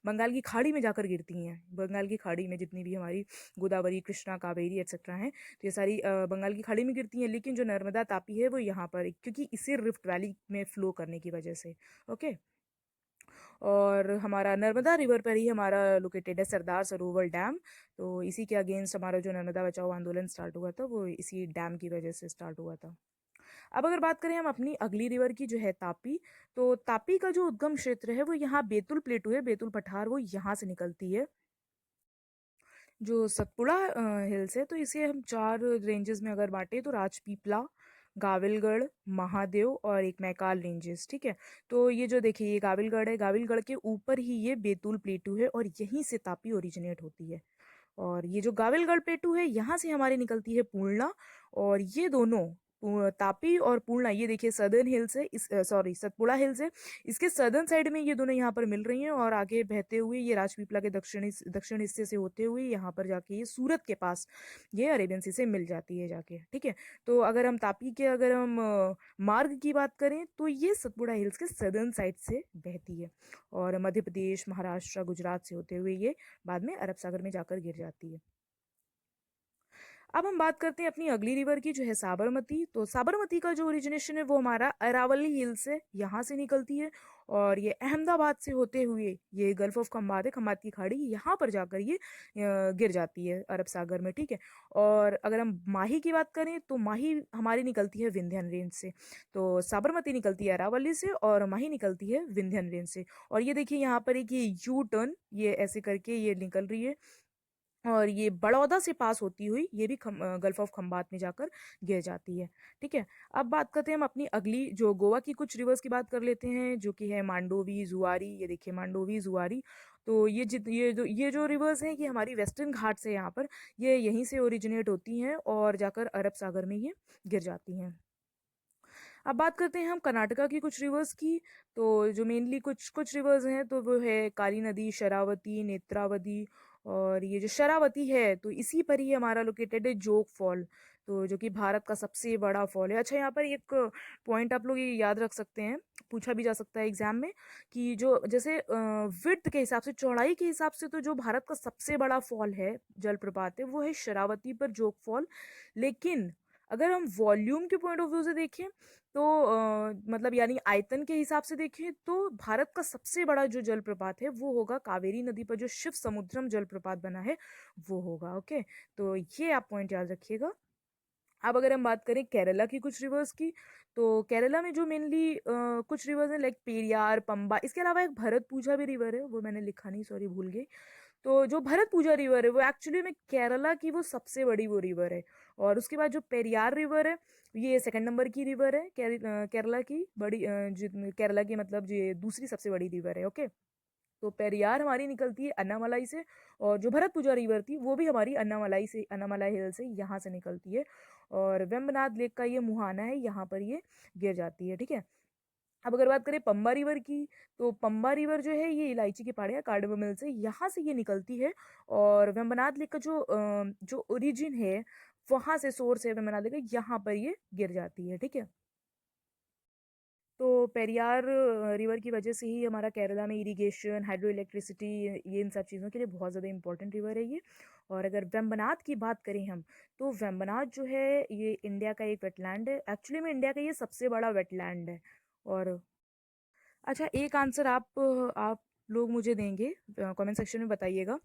बंगाल की खाड़ी में जाकर गिरती हैं। बंगाल की खाड़ी में जितनी भी हमारी गोदावरी, कृष्णा, कावेरी एक्सेट्रा हैं, तो ये सारी बंगाल की खाड़ी में गिरती हैं। लेकिन जो नर्मदा तापी है वो यहाँ पर, क्योंकि इसे रिफ्ट वैली में फ्लो करने की वजह से। ओके, और हमारा नर्मदा रिवर पर ही हमारा लोकेटेड है सरदार सरोवर डैम। तो इसी के अगेंस्ट हमारा जो नर्मदा बचाओ आंदोलन स्टार्ट हुआ था, वो इसी डैम की वजह से स्टार्ट हुआ था। अब अगर बात करें हम अपनी अगली रिवर की, जो है तापी। तो तापी का जो उद्गम क्षेत्र है वो यहाँ बेतुल प्लेटू है, बेतुल पठार, वो यहाँ से निकलती है। जो सतपुड़ा हिल्स है, तो इसे हम 4 रेंजेस में अगर बांटे, तो राजपीपला, गाविलगढ़, महादेव और एक मैकाल रेंजेस, ठीक है। तो ये जो देखिए, ये गाविलगढ़ है, गाविलगढ़ के ऊपर ही ये बेतुल प्लेटू है, और यहीं से तापी ओरिजिनेट होती है। और ये जो गाविलगढ़ प्लेटू है, यहाँ से हमारी निकलती है पूर्णा। और ये दोनों तापी और पूर्णा, ये देखिए सदर्न हिल्स है, इस सॉरी सतपुड़ा हिल्स है, इसके सदर्न साइड में ये दोनों यहाँ पर मिल रही हैं, और आगे बहते हुए ये राजपीपला के दक्षिण हिस्से से होते हुए यहाँ पर जाके ये सूरत के पास ये अरेबियन सी से मिल जाती है जाके, ठीक है। तो अगर हम तापी के अगर हम मार्ग की बात करें, तो ये सतपुड़ा हिल्स के सदर्न साइड से बहती है, और मध्य प्रदेश, महाराष्ट्र, गुजरात से होते हुए ये बाद में अरब सागर में जाकर गिर जाती है। अब हम बात करते हैं अपनी अगली रिवर की, जो है साबरमती। तो साबरमती का जो ओरिजिनेशन है वो हमारा अरावली हिल से यहाँ से निकलती है, और ये अहमदाबाद से होते हुए ये गल्फ ऑफ खंबात है, खंबात की खाड़ी, यहाँ पर जाकर ये गिर जाती है अरब सागर में, ठीक है। और अगर हम माही की बात करें तो माही हमारी निकलती है विंध्यन रेंज से। तो साबरमती निकलती है अरावली से और माही निकलती है विंध्यन रेंज से। और ये देखिए यहाँ पर एक ये यू टर्न ये ऐसे करके ये निकल रही है, और ये बड़ौदा से पास होती हुई ये भी गल्फ ऑफ खंबात में जाकर गिर जाती है, ठीक है। अब बात करते हैं हम अपनी अगली, जो गोवा की कुछ रिवर्स की बात कर लेते हैं, जो कि है मांडोवी, जुआरी। ये देखिए मांडोवी, जुआरी। तो ये जो रिवर्स हैं ये हमारी वेस्टर्न घाट से यहाँ पर ये यहीं से ओरिजिनेट होती हैं और जाकर अरब सागर में ये गिर जाती हैं। अब बात करते हैं हम कर्नाटका की कुछ रिवर्स की। तो जो मेनली कुछ कुछ रिवर्स हैं तो वो है काली नदी, शरावती, नेत्रावती। और ये जो शरावती है तो इसी पर ही हमारा लोकेटेड है जोग फॉल, तो जो कि भारत का सबसे बड़ा फॉल है। अच्छा, यहाँ पर एक पॉइंट आप लोग ये याद रख सकते हैं, पूछा भी जा सकता है एग्जाम में, कि जो जैसे विड्थ के हिसाब से, चौड़ाई के हिसाब से, तो जो भारत का सबसे बड़ा फॉल है, जलप्रपात है, वो है शरावती पर जोग फॉल। लेकिन अगर हम वॉल्यूम के पॉइंट ऑफ व्यू से देखें तो मतलब यानी आयतन के हिसाब से देखें तो भारत का सबसे बड़ा जो जलप्रपात है वो होगा कावेरी नदी पर जो शिव समुद्रम जलप्रपात बना है, वो होगा। ओके, तो ये आप पॉइंट याद रखिएगा। अब अगर हम बात करें केरला की कुछ रिवर्स की, तो केरला में जो मेनली कुछ रिवर्स हैं लाइक पेरियार, पंबा, इसके अलावा एक भरत पूजा भी रिवर है, वो मैंने लिखा नहीं, सॉरी भूल गई। तो जो भरत पूजा रिवर है वो एक्चुअली में केरला की वो सबसे बड़ी वो रिवर है। और उसके बाद जो पेरियार रिवर है ये सेकंड नंबर की रिवर है, केरला की बड़ी केरला की मतलब ये दूसरी सबसे बड़ी रिवर है। ओके, तो पेरियार हमारी निकलती है अन्नामलाई से, और जो भरतपुजा रिवर थी वो भी हमारी अन्नामलाई से, अन्नामलाई हिल से यहाँ से निकलती है। और वेम्बनाथ लेक का ये मुहाना है, यहाँ पर ये गिर जाती है, ठीक है। अब अगर बात करें पंबा रिवर की, तो पंबा रिवर जो है ये इलायची की पहाड़ियाँ कार्डमम मिल से यहाँ से ये निकलती है। और वेम्बनाथ लेक का जो ओरिजिन है वहां से, सोर्स है वेम्बनाथ लेक का, यहाँ पर ये गिर जाती है, ठीक है। तो पेरियार रिवर की वजह से ही हमारा केरला में इरिगेशन, हाइड्रो इलेक्ट्रिसिटी, ये इन सब चीज़ों के लिए बहुत ज़्यादा इंपॉर्टेंट रिवर है ये। और अगर वेम्बनाथ की बात करें हम, तो वेम्बनाथ जो है ये इंडिया का एक वेटलैंड है, एक्चुअली में इंडिया का ये सबसे बड़ा वेटलैंड है। और अच्छा, एक आंसर आप लोग मुझे देंगे, कमेंट सेक्शन में बताइएगा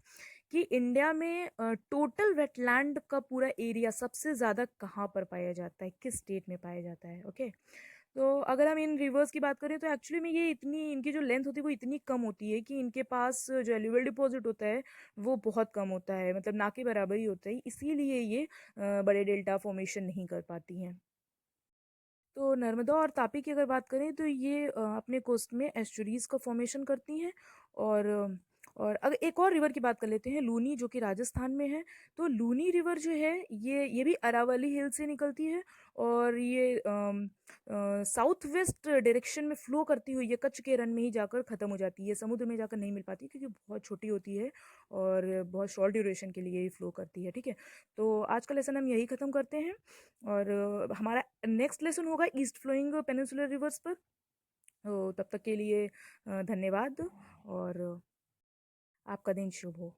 कि इंडिया में टोटल वेटलैंड का पूरा एरिया सबसे ज़्यादा कहाँ पर पाया जाता है, किस स्टेट में पाया जाता है। ओके, तो अगर हम इन रिवर्स की बात करें तो एक्चुअली में ये इतनी, इनकी जो लेंथ होती है वो इतनी कम होती है कि इनके पास जो एल्यूवियल डिपॉजिट होता है वो बहुत कम होता है, मतलब ना के बराबर ही होता है, इसीलिए ये बड़े डेल्टा फॉर्मेशन नहीं कर पाती हैं। तो नर्मदा और तापी की अगर बात करें तो ये अपने कोस्ट में एस्चुरीज का फॉर्मेशन करती हैं। और और अगर एक और रिवर की बात कर लेते हैं, लूनी, जो कि राजस्थान में है। तो लूनी रिवर जो है ये भी अरावली हिल से निकलती है, और ये साउथ वेस्ट डायरेक्शन में फ्लो करती हुई ये कच्छ के रन में ही जाकर ख़त्म हो जाती है, समुद्र में जाकर नहीं मिल पाती क्योंकि बहुत छोटी होती है और बहुत शॉर्ट ड्यूरेशन के लिए ही फ्लो करती है, ठीक है। तो आज का लेसन हम यही ख़त्म करते हैं, और हमारा नेक्स्ट लेसन होगा ईस्ट फ्लोइंग पेनिनसुलर रिवर्स पर। तो तब तक के लिए धन्यवाद, और आपका दिन शुभ हो।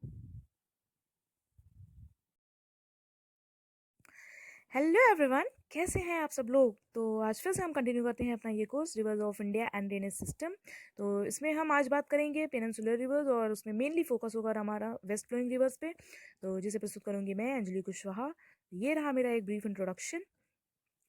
हेलो एवरीवन, कैसे हैं आप सब लोग। तो आज फिर से हम कंटिन्यू करते हैं अपना ये course reverse of India and drainage system. तो इसमें हम आज बात करेंगे पेनिनसुलर रिवर्स, और उसमें मेनली फोकस होगा हमारा वेस्ट फ्लोइंग रिवर्स पे। तो जिसे प्रस्तुत करूंगी मैं, अंजलि कुशवाहा। ये रहा मेरा एक ब्रीफ इंट्रोडक्शन।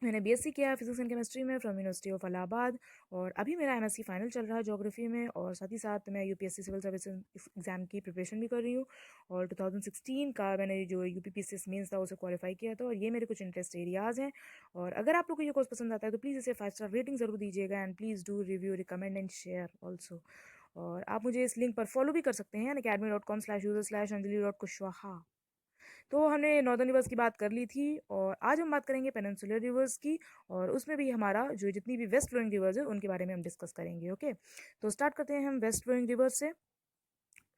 मैंने बीएससी किया फिजिक्स एंड केमिस्ट्री में फ्रॉम यूनिवर्सिटी ऑफ इलाहाबाद, और अभी मेरा एमएससी फाइनल चल रहा है ज्योग्राफी में, और साथ ही साथ मैं यूपीएससी सिविल सर्विस एग्जाम की प्रिपरेशन भी कर रही हूँ। और 2016 का मैंने जो यूपीपीसीएस मेंस था उसे क्वालिफाई किया था, और ये मेरे कुछ इंटरेस्ट एरियाज़ हैं। और अगर आप लोग को ये कोर्स पसंद आता है तो प्लीज़ इसे 5 स्टार रेटिंग ज़रूर दीजिएगा, and please do review, recommend and share also. और आप मुझे इस लिंक पर फॉलो भी कर सकते हैं, academy.com/user/anjali.kushwaha। तो हमने नॉर्दर्न रिवर्स की बात कर ली थी, और आज हम बात करेंगे पेनिनसुलर रिवर्स की, और उसमें भी हमारा जो जितनी भी वेस्ट फ्लोइंग रिवर्स है उनके बारे में हम डिस्कस करेंगे। ओके, तो स्टार्ट करते हैं हम वेस्ट फ्लोइंग रिवर्स से।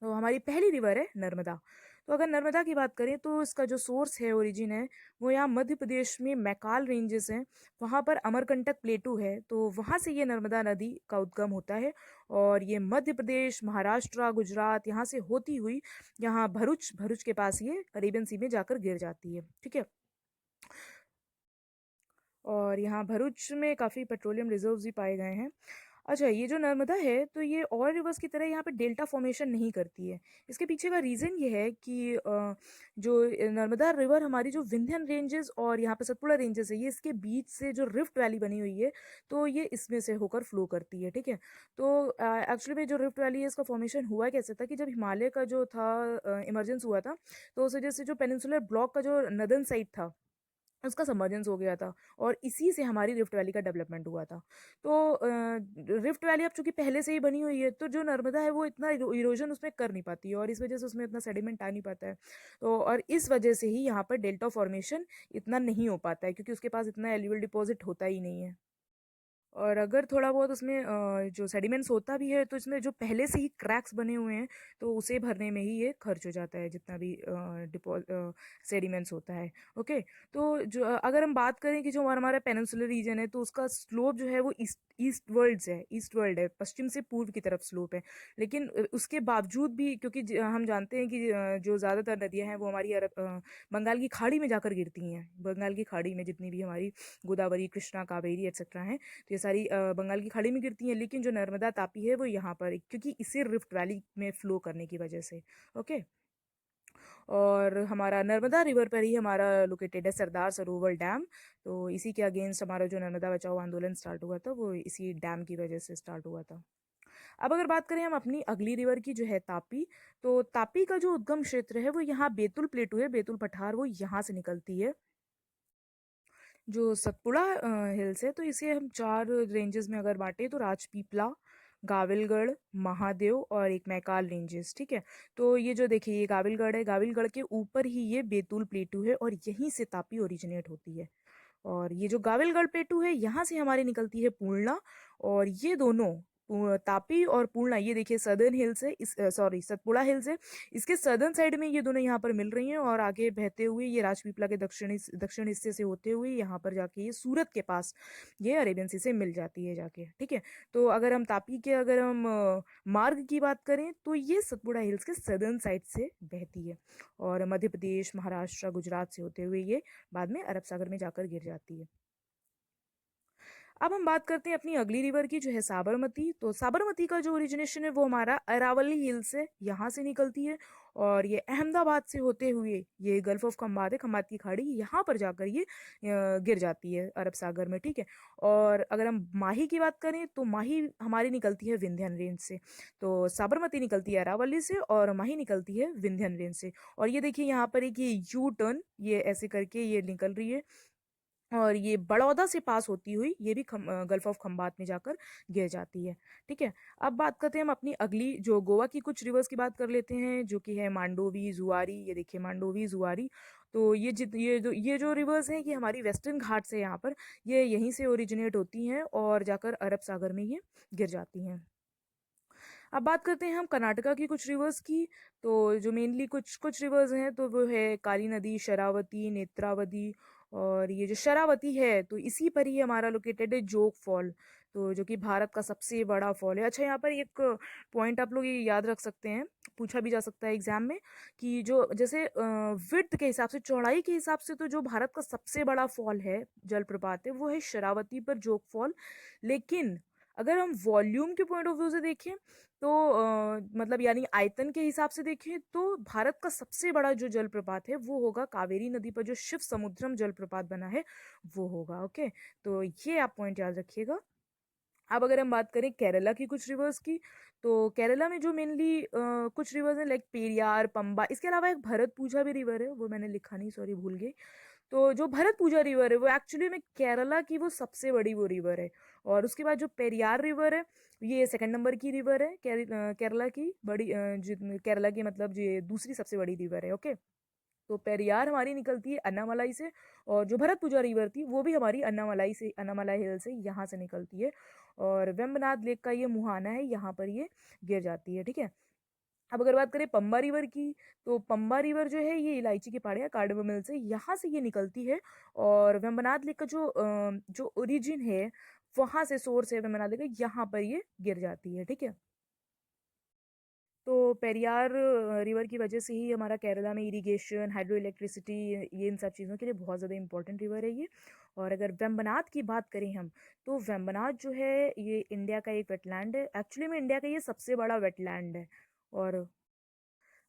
तो हमारी पहली रिवर है नर्मदा। तो अगर नर्मदा की बात करें तो इसका जो सोर्स है, ओरिजिन है, वो यहाँ मध्य प्रदेश में मैकाल रेंजेस हैं, वहाँ पर अमरकंटक प्लेटू है, तो वहाँ से ये नर्मदा नदी का उद्गम होता है। और ये मध्य प्रदेश, महाराष्ट्र, गुजरात, यहाँ से होती हुई यहाँ भरूच, भरूच के पास ये अरेबियन सी में जाकर गिर जाती है, ठीक है। और यहाँ भरूच में काफ़ी पेट्रोलियम रिजर्व्स भी पाए गए हैं। अच्छा, ये जो नर्मदा है तो ये और रिवर्स की तरह यहाँ पे डेल्टा फॉर्मेशन नहीं करती है। इसके पीछे का रीज़न ये है कि जो नर्मदा रिवर हमारी जो विंध्यन रेंजेस और यहाँ पे सतपुड़ा रेंजेस है, ये इसके बीच से जो रिफ्ट वैली बनी हुई है, तो ये इसमें से होकर फ्लो करती है, ठीक है। तो एक्चुअली में जो रिफ्ट वैली है इसका फॉर्मेशन हुआ कैसे था कि जब हिमालय का जो था इमरजेंस हुआ था, तो उस वजह से जो पेनिनसुलर ब्लॉक का जो नदर्न साइड था उसका सबमर्जेंस हो गया था और इसी से हमारी रिफ्ट वैली का डेवलपमेंट हुआ था। तो रिफ्ट वैली अब चूंकि पहले से ही बनी हुई है तो जो नर्मदा है वो इतना इरोजन उसमें कर नहीं पाती है और इस वजह से उसमें इतना सेडिमेंट आ नहीं पाता है। तो और इस वजह से ही यहाँ पर डेल्टा फॉर्मेशन इतना नहीं हो पाता है क्योंकि उसके पास इतना एल्यूवियल डिपॉजिट होता ही नहीं है। और अगर थोड़ा बहुत उसमें जो सेडिमेंट्स होता भी है तो इसमें जो पहले से ही क्रैक्स बने हुए हैं तो उसे भरने में ही ये खर्च हो जाता है जितना भी सेडिमेंट्स होता है। ओके, तो जो अगर हम बात करें कि जो हमारा पेनिनसुलर रीजन है तो उसका स्लोप जो है वो ईस्ट वर्ल्ड है, पश्चिम से पूर्व की तरफ स्लोप है। लेकिन उसके बावजूद भी क्योंकि हम जानते हैं कि जो ज़्यादातर नदियाँ हैं वो हमारी बंगाल की खाड़ी में जाकर गिरती हैं। बंगाल की खाड़ी में जितनी भी हमारी गोदावरी, कृष्णा, कावेरी एक्सेट्रा हैं तो ये सारी बंगाल की खाड़ी में गिरती हैं। लेकिन जो नर्मदा तापी है वो यहाँ पर क्योंकि इसे रिफ्ट वैली में फ्लो करने की वजह से। ओके, और हमारा नर्मदा रिवर पर ही हमारा लोकेटेड है सरदार सरोवर डैम। तो इसी के अगेंस्ट हमारा जो नर्मदा बचाओ आंदोलन स्टार्ट हुआ था वो इसी डैम की वजह से स्टार्ट हुआ था। अब अगर बात करें हम अपनी अगली रिवर की जो है तापी, तो तापी का जो उद्गम क्षेत्र है वो यहाँ बेतुल प्लेटू है, बेतुल पठार वो यहाँ से निकलती है। जो सतपुड़ा हिल्स है तो इसे हम 4 रेंजेस में अगर बांटे तो राजपीपला, गाविलगढ़, महादेव और एक मैकाल रेंजेस, ठीक है। तो ये जो देखिए ये गाविलगढ़ है, गाविलगढ़ के ऊपर ही ये बेतुल प्लेटू है और यहीं से तापी ओरिजिनेट होती है। और ये जो गाविलगढ़ प्लेटू है यहाँ से हमारी निकलती है पूर्णा। और ये दोनों तापी और पूर्णा ये देखिए सदर्न हिल्स है, इस सॉरी सतपुड़ा हिल्स है, इसके सदर्न साइड में ये दोनों यहाँ पर मिल रही हैं और आगे बहते हुए ये राजपीपला के दक्षिण हिस्से से होते हुए यहाँ पर जाके ये सूरत के पास ये अरेबियन सी से मिल जाती है जाके, ठीक है। तो अगर हम तापी के अगर हम मार्ग की बात करें तो ये सतपुड़ा हिल्स के सदर्न साइड से बहती है और मध्य प्रदेश, महाराष्ट्र, गुजरात से होते हुए ये बाद में अरब सागर में जाकर गिर जाती है। अब हम बात करते हैं अपनी अगली रिवर की जो है साबरमती। तो साबरमती का जो ओरिजिनेशन है वो हमारा अरावली हिल से यहाँ से निकलती है और ये अहमदाबाद से होते हुए ये गल्फ ऑफ खंबात है, खंबात की खाड़ी, यहाँ पर जाकर ये गिर जाती है अरब सागर में, ठीक है। और अगर हम माही की बात करें तो माही हमारी निकलती है विंध्यन रेंज से। तो साबरमती निकलती है अरावली से और माही निकलती है विंध्यन रेंज से। और ये देखिए यहाँ पर एक ये यू टर्न ये ऐसे करके ये निकल रही है और ये बड़ौदा से पास होती हुई ये भी गल्फ ऑफ खंबात में जाकर गिर जाती है, ठीक है। अब बात करते हैं हम अपनी अगली जो गोवा की कुछ रिवर्स की बात कर लेते हैं जो कि है मांडोवी, जुआरी। ये देखिए मांडोवी, जुआरी। तो ये जो रिवर्स हैं ये हमारी वेस्टर्न घाट से यहाँ पर ये यहीं से ओरिजिनेट होती हैं और जाकर अरब सागर में ये गिर जाती हैं। अब बात करते हैं हम कर्नाटका की कुछ रिवर्स की। तो जो मेनली कुछ कुछ रिवर्स हैं तो वो है काली नदी, शरावती, नेत्रावती। और ये जो शरावती है तो इसी पर ही हमारा लोकेटेड है जोग फॉल, तो जो कि भारत का सबसे बड़ा फॉल है। अच्छा, यहाँ पर एक पॉइंट आप लोग ये याद रख सकते हैं, पूछा भी जा सकता है एग्जाम में, कि जो जैसे विड्थ के हिसाब से, चौड़ाई के हिसाब से तो जो भारत का सबसे बड़ा फॉल है, जलप्रपात है, वो है शरावती पर जोग फॉल। लेकिन अगर हम वॉल्यूम के पॉइंट ऑफ व्यू से देखें तो मतलब यानी आयतन के हिसाब से देखें तो भारत का सबसे बड़ा जो जलप्रपात है वो होगा कावेरी नदी पर जो शिव समुद्रम जलप्रपात बना है वो होगा। ओके, तो ये आप पॉइंट याद रखिएगा। अब अगर हम बात करें केरला की कुछ रिवर्स की, तो केरला में जो मेनली कुछ रिवर्स हैं लाइक पेरियार, पंबा, इसके अलावा एक भरत पूजा भी रिवर है, वो मैंने लिखा नहीं, सॉरी भूल गई। तो जो भरत पूजा रिवर है वो एक्चुअली में केरला की वो सबसे बड़ी वो रिवर है। और उसके बाद जो पेरियार रिवर है ये सेकंड नंबर की रिवर है, केरला की बड़ी केरला की मतलब ये दूसरी सबसे बड़ी रिवर है। ओके, तो पेरियार हमारी निकलती है अन्नामलाई से और जो भरतपुजा रिवर थी वो भी हमारी अन्नामलाई से, अन्नामलाई हिल से यहाँ से निकलती है और वेम्बनाथ लेक का ये मुहाना है, यहाँ पर ये गिर जाती है, ठीक है। अब अगर बात करें पंबा रिवर की, तो पंबा रिवर जो है ये इलायची की पहाड़ियाँ कार्डमम मिल से यहाँ से ये निकलती है और वेम्बनाथ लेक का जो ओरिजिन है वहाँ से सोर्स है वेम्बनाथ लेक का, यहाँ पर ये गिर जाती है, ठीक है। तो पेरियार रिवर की वजह से ही हमारा केरला में इरिगेशन, हाइड्रो इलेक्ट्रिसिटी, ये इन सब चीज़ों के लिए बहुत ज़्यादा इंपॉर्टेंट रिवर है ये। और अगर वेम्बनाड की बात करें हम, तो वेम्बनाड जो है ये इंडिया का एक वेटलैंड है। एक्चुअली में इंडिया का ये सबसे बड़ा वेटलैंड है। और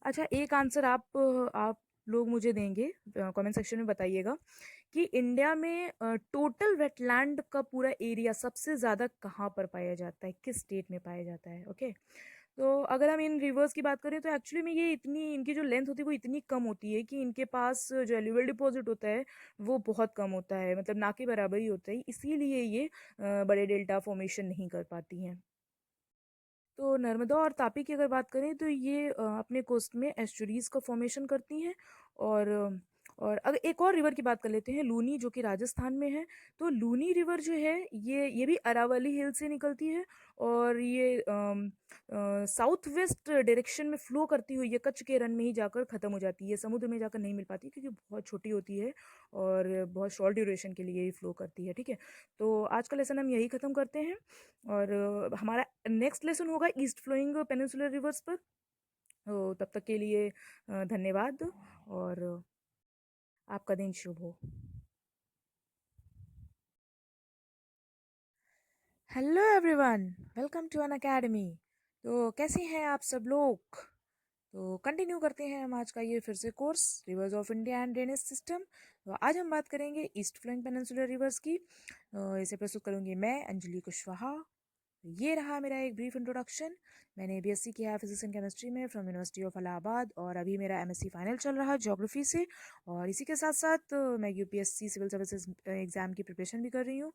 अच्छा, एक आंसर आप लोग मुझे देंगे, कमेंट सेक्शन में बताइएगा कि इंडिया में टोटल वेटलैंड का पूरा एरिया सबसे ज़्यादा कहाँ पर पाया जाता है, किस स्टेट में पाया जाता है। ओके, तो अगर हम इन रिवर्स की बात करें तो एक्चुअली में ये इतनी, इनकी जो लेंथ होती है वो इतनी कम होती है कि इनके पास जो एल्यूवियल डिपॉजिट होता है वो बहुत कम होता है, मतलब ना के बराबर ही होता है, इसीलिए ये बड़े डेल्टा फॉर्मेशन नहीं कर पाती हैं। तो नर्मदा और तापी की अगर बात करें तो ये अपने कोस्ट में एस्चुरीज का फॉर्मेशन करती हैं। और और अगर एक और रिवर की बात कर लेते हैं, लूनी, जो कि राजस्थान में है। तो लूनी रिवर जो है ये भी अरावली हिल से निकलती है, और ये साउथ वेस्ट डायरेक्शन में फ्लो करती हुई ये कच्छ के रन में ही जाकर ख़त्म हो जाती है, समुद्र में जाकर नहीं मिल पाती क्योंकि बहुत छोटी होती है और बहुत शॉर्ट ड्यूरेशन के लिए ही फ्लो करती है। ठीक है, तो आज का लेसन हम यही ख़त्म करते हैं, और हमारा नेक्स्ट लेसन होगा ईस्ट फ्लोइंग पेनिनसुलर रिवर्स पर। तो तब तक के लिए धन्यवाद, और आपका दिन शुभ हो। Hello everyone, welcome to Unacademy. तो कैसे हैं आप सब लोग? तो कंटिन्यू करते हैं हम आज का ये फिर से course, reverse of India and drainage system. तो आज हम बात करेंगे ईस्ट फ्लोइंग पेनिनसुलर रिवर्स की। इसे प्रस्तुत करूंगी मैं, अंजलि कुशवाहा। ये रहा मेरा एक ब्रीफ इंट्रोडक्शन। मैंने बीएससी किया है फिजिक्स एंड केमिस्ट्री में फ्रॉम यूनिवर्सिटी ऑफ इलाहाबाद, और अभी मेरा एमएससी फाइनल चल रहा है ज्योग्राफी से। और इसी के साथ साथ मैं यूपीएससी सिविल सर्विसेज एग्ज़ाम की प्रिपरेशन भी कर रही हूँ।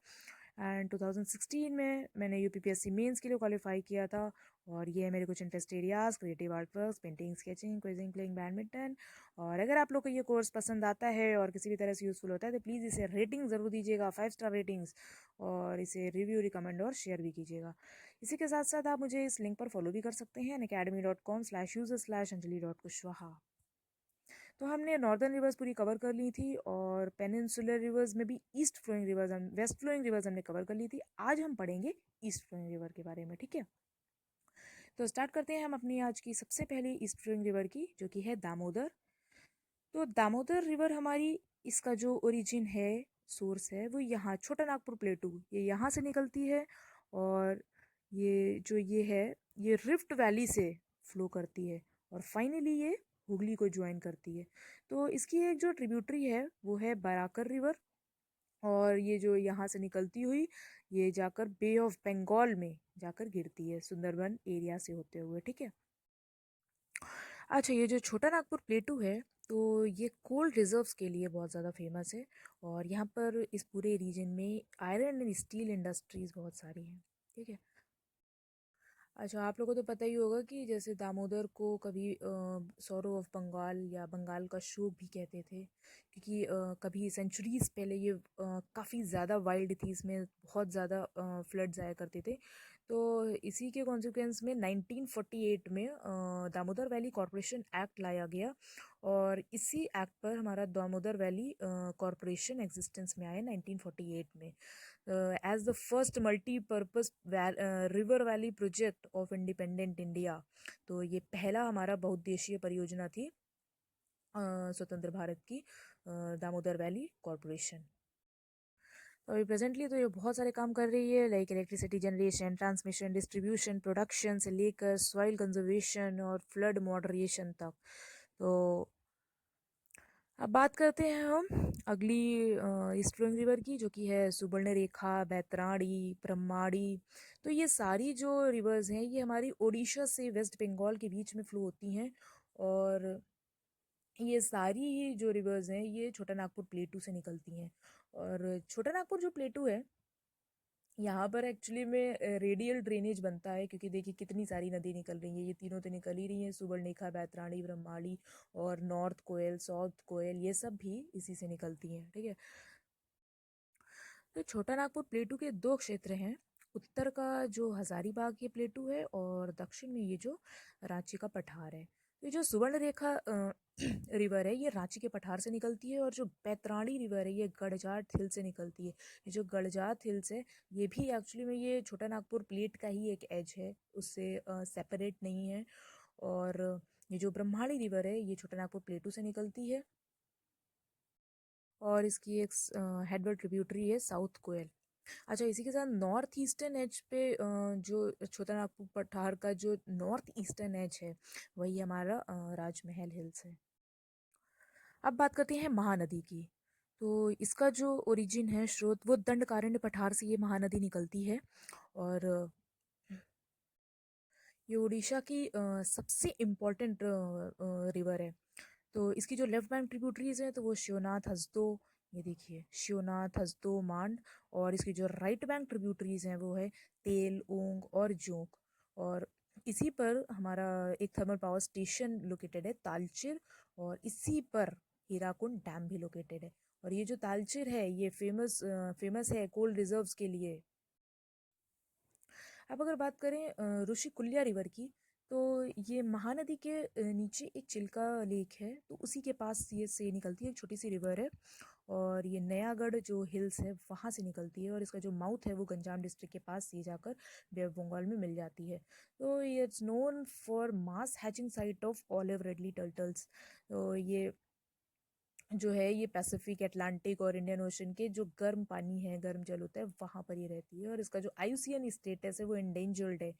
एंड 2016 में मैंने यूपीपीएससी मेंस के लिए क्वालिफाई किया था। और ये है मेरे कुछ interest areas: creative art work, painting, sketching, quizzing, playing badminton. और अगर आप लोग को ये कोर्स पसंद आता है और किसी भी तरह से यूज़फुल होता है तो प्लीज़ इसे रेटिंग ज़रूर दीजिएगा, 5 स्टार रेटिंग्स, और इसे रिव्यू, रिकमेंड और शेयर भी कीजिएगा। इसी के साथ साथ आप मुझे इस लिंक पर फॉलो भी कर सकते हैं, academy.com/user/anjali.kushwaha। तो हमने नॉर्दर्न रिवर्स पूरी कवर कर ली थी, और पेनिनसुलर रिवर्स में भी ईस्ट फ्लोइंग रिवर्स, हम वेस्ट फ्लोइंग रिवर्स हमने कवर कर ली थी। आज हम पढ़ेंगे ईस्ट फ्लोइंग रिवर के बारे में। ठीक है, तो स्टार्ट करते हैं हम अपनी आज की सबसे पहली ईस्ट फ्लोइंग रिवर की, जो कि है दामोदर। तो दामोदर रिवर हमारी, इसका जो ओरिजिन है, सोर्स है, वो यहाँ छोटा नागपुर प्लेटू, ये यहाँ से निकलती है। और ये है, ये रिफ्ट वैली से फ्लो करती है, और फाइनली ये हुगली को ज्वाइन करती है। तो इसकी एक जो ट्रिब्यूटरी है वो है बराकर रिवर, और ये जो यहाँ से निकलती हुई ये जाकर बे ऑफ बंगाल में जाकर गिरती है, सुंदरबन एरिया से होते हुए। ठीक है, अच्छा, ये जो छोटा नागपुर प्लेटू है, तो ये कोल रिजर्व्स के लिए बहुत ज़्यादा फेमस है, और यहाँ पर इस पूरे रीजन में आयरन एंड स्टील इंडस्ट्रीज़ बहुत सारी हैं। ठीक है, अच्छा, आप लोगों को तो पता ही होगा कि जैसे दामोदर को कभी सौरो ऑफ बंगाल या बंगाल का शोक भी कहते थे, क्योंकि कभी सेंचुरीज पहले ये काफ़ी ज़्यादा वाइल्ड थी, इसमें बहुत ज़्यादा फ्लड्स आया करते थे। तो इसी के कॉन्सिक्वेंस में 1948 में दामोदर वैली कॉरपोरेशन एक्ट लाया गया, और इसी एक्ट पर हमारा दामोदर वैली कॉरपोरेशन एग्जिस्टेंस में आया 1948 में, as the first multi-purpose river valley project of independent India। तो ये पहला हमारा बहुउद्देशीय परियोजना थी स्वतंत्र भारत की, दामोदर वैली कॉरपोरेशन। तो अभी प्रेजेंटली तो ये बहुत सारे काम कर रही है, like electricity generation, transmission, distribution, production से लेकर सॉइल कंजर्वेशन और फ्लड मॉडरेशन तक। तो अब बात करते हैं हम अगली ईस्ट फ्लोइंग रिवर की, जो कि है सुवर्णरेखा, बैतराणी, ब्रह्माणी। तो ये सारी जो रिवर्स हैं ये हमारी ओडिशा से वेस्ट बंगाल के बीच में फ्लो होती हैं, और ये सारी ही जो रिवर्स हैं ये छोटा नागपुर प्लेटू से निकलती हैं। और छोटा नागपुर जो प्लेटू है, यहाँ पर एक्चुअली में रेडियल ड्रेनेज बनता है, क्योंकि देखिए कितनी सारी नदी निकल रही है, ये तीनों तो निकल ही रही हैं, सुवर्णरेखा, बैतराणी, ब्रह्माणी, और नॉर्थ कोयल, साउथ कोयल, ये सब भी इसी से निकलती हैं। ठीक है, तो छोटा नागपुर प्लेटू के दो क्षेत्र हैं, उत्तर का जो हजारीबाग ये प्लेटू है, और दक्षिण में ये जो रांची का पठार है। तो ये जो सुवर्णरेखा रिवर है ये रांची के पठार से निकलती है, और जो बैतराणी रिवर है ये गड़जात हिल से निकलती है। ये जो गड़जात हिल्स है ये भी एक्चुअली में ये छोटा नागपुर प्लेट का ही एक एज है, उससे सेपरेट नहीं है। और ये जो ब्रह्माणी रिवर है ये छोटा नागपुर प्लेटू से निकलती है और इसकी एक हेडवर्ड ट्रिब्यूटरी है साउथ कोयल। अच्छा, इसी के साथ नॉर्थ ईस्टर्न एज पे जो छोटा नागपुर पठार का जो नॉर्थ ईस्टर्न एज है वही हमारा राजमहल हिल्स है। अब बात करते हैं महानदी की। तो इसका जो ओरिजिन है, स्रोत, वो दंडकारण्य पठार से ये महानदी निकलती है और ये उड़ीसा की सबसे इम्पोर्टेंट रिवर है। तो इसकी जो लेफ्ट बैंक ट्रिब्यूटरीज हैं तो वो शिवनाथ, हसदो, ये देखिए शिवनाथ, हसदो, मांड। और इसकी जो राइट बैंक ट्रिब्यूटरीज हैं वो है तेल, ओंग और जोंक। और इसी पर हमारा एक थर्मल पावर स्टेशन लोकेटेड है तालचेर, और इसी पर हीराकुंड डैम भी लोकेटेड है। और ये जो तालचेर है ये फेमस है कोल रिजर्व्स के लिए। अब अगर बात करें ऋषिकुल्या रिवर की, तो ये महानदी के नीचे एक चिल्का लेक है, तो उसी के पास ये से निकलती है, एक छोटी सी रिवर है। और ये नयागढ़ जो हिल्स है वहाँ से निकलती है, और इसका जो माउथ है वो गंजाम डिस्ट्रिक्ट के पास ये जाकर बे ऑफ बंगाल में मिल जाती है। तो ये it's known for mass hatching site of olive ridley turtles. तो ये जो है ये पैसिफिक, अटलांटिक और इंडियन ओशन के जो गर्म पानी है, गर्म जल होता है, वहाँ पर ये रहती है। और इसका जो आईयूसीएन स्टेटस है वो एंडेंजर्ड है।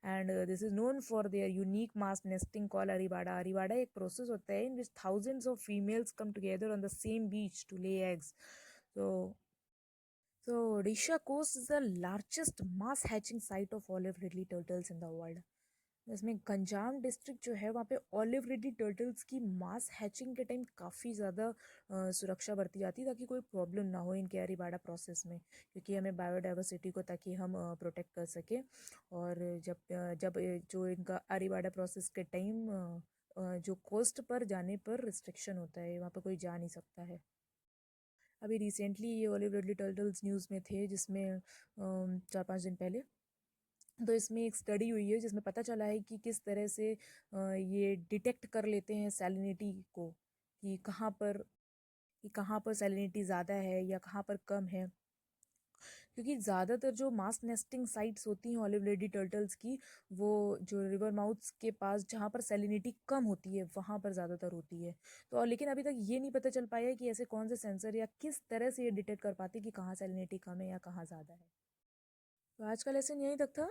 And this is known for their unique mass nesting call arribada. Arribada एक प्रोसेस होता है in which thousands of females come together on the same beach to lay eggs. So, so Odisha coast is the largest mass hatching site of olive ridley turtles in the world. इसमें Ganjam district जो है वहाँ पे olive Ridley turtles की मास hatching के time काफ़ी ज़्यादा सुरक्षा बरती जाती है ताकि कोई प्रॉब्लम ना हो इनके अरीबाड़ा प्रोसेस में, क्योंकि हमें बायोडाइवर्सिटी को ताकि हम प्रोटेक्ट कर सकें। और जब जो इनका अरीबाड़ा प्रोसेस के टाइम जो कोस्ट पर जाने पर रिस्ट्रिक्शन होता है, वहाँ पर कोई जा नहीं सकता है। अभी रिसेंटली ये ऑलिव रिडली टर्टल्स न्यूज़ में थे, जिसमें 4-5 दिन पहले। तो इसमें एक स्टडी हुई है जिसमें पता चला है कि किस तरह से ये डिटेक्ट कर लेते हैं सैलिनिटी को, कि कहाँ पर सैलिनिटी ज़्यादा है या कहाँ पर कम है। क्योंकि ज़्यादातर जो मास नेस्टिंग साइट्स होती हैं ऑलिव लेडी टर्टल्स की, वो जो रिवर माउथ्स के पास जहाँ पर सैलिनिटी कम होती है वहाँ पर ज़्यादातर होती है। तो और लेकिन अभी तक ये नहीं पता चल पाया है कि ऐसे कौन से सेंसर या किस तरह से ये डिटेक्ट कर पाते कि कहाँ सैलिनिटी कम है या कहाँ ज़्यादा है। तो आज का लेसन यहीं तक था।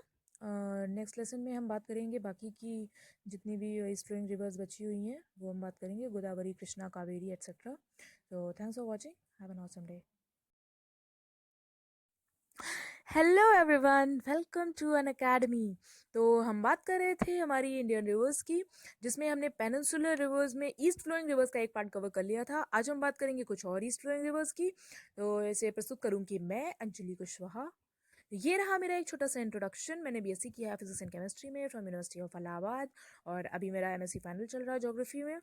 नेक्स्ट लेसन में हम बात करेंगे बाकी की जितनी भी ईस्ट फ्लोइंग रिवर्स बची हुई हैं वो हम बात करेंगे, गोदावरी, कृष्णा, कावेरी एट्सेट्रा। तो thanks for watching, have an awesome day. Hello everyone, welcome to Unacademy. तो हम बात कर रहे थे हमारी इंडियन रिवर्स की, जिसमें हमने पेनिनसुलर रिवर्स में ईस्ट फ्लोइंग रिवर्स का एक पार्ट कवर कर लिया था। आज हम बात करेंगे कुछ और ईस्ट फ्लोइंग रिवर्स की। तो इसे प्रस्तुत करूंगी मैं, अंजलि कुशवाहा। ये रहा मेरा एक छोटा सा इंट्रोडक्शन। मैंने बीएससी किया है फिजिक्स एंड केमिस्ट्री में फ्रॉम यूनिवर्सिटी ऑफ इलाहाबाद, और अभी मेरा एमएससी फाइनल चल रहा है ज्योग्राफी में।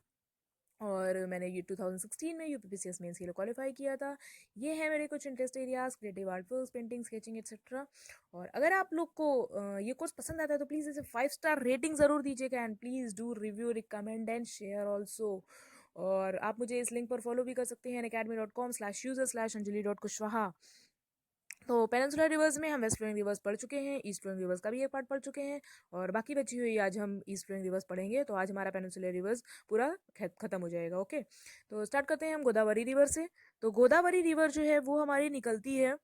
और मैंने ये 2016 में यूपीपीसीएस मेंस के लिए क्वालिफाई किया था। ये है मेरे कुछ interest areas, creative art, film, painting, sketching etcetera. और अगर आप लोग को ये कोर्स पसंद आता है तो प्लीज़ इसे 5 स्टार रेटिंग ज़रूर दीजिएगा, and please do review, recommend and share also. और आप मुझे इस लिंक पर फॉलो भी कर सकते हैं, academy.com/user/anjali.kushwaha। तो पेनिनसुलर रिवर्स में हम वेस्ट फ्लोइंग रिवर्स पढ़ चुके हैं, ईस्ट फ्लोइंग रिवर्स का भी एक पार्ट पढ़ चुके हैं, और बाकी बची हुई आज हम ईस्ट फ्लोइंग रिवर्स पढ़ेंगे। तो आज हमारा पेनिनसुलर रिवर्स पूरा खत्म हो जाएगा। ओके, तो स्टार्ट करते हैं हम गोदावरी रिवर से। तो गोदावरी रिवर जो है वो हमारी निकलती है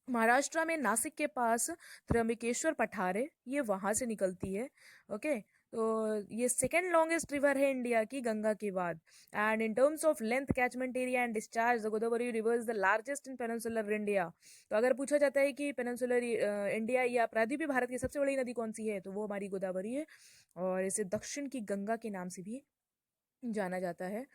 महाराष्ट्र में, नासिक के पास त्र्यंबकेश्वर पठार है, ये वहां से निकलती है। ओके, तो ये सेकेंड लॉन्गेस्ट रिवर है इंडिया की गंगा के बाद। And in terms of length, catchment area and discharge, the Godavari river is the largest in peninsular India. तो अगर पूछा जाता है कि पेनिनसुलर इंडिया या प्रायद्वीपीय भारत की सबसे बड़ी नदी कौन सी है, तो वो हमारी गोदावरी है, और इसे दक्षिण की गंगा के नाम से भी जाना जाता है।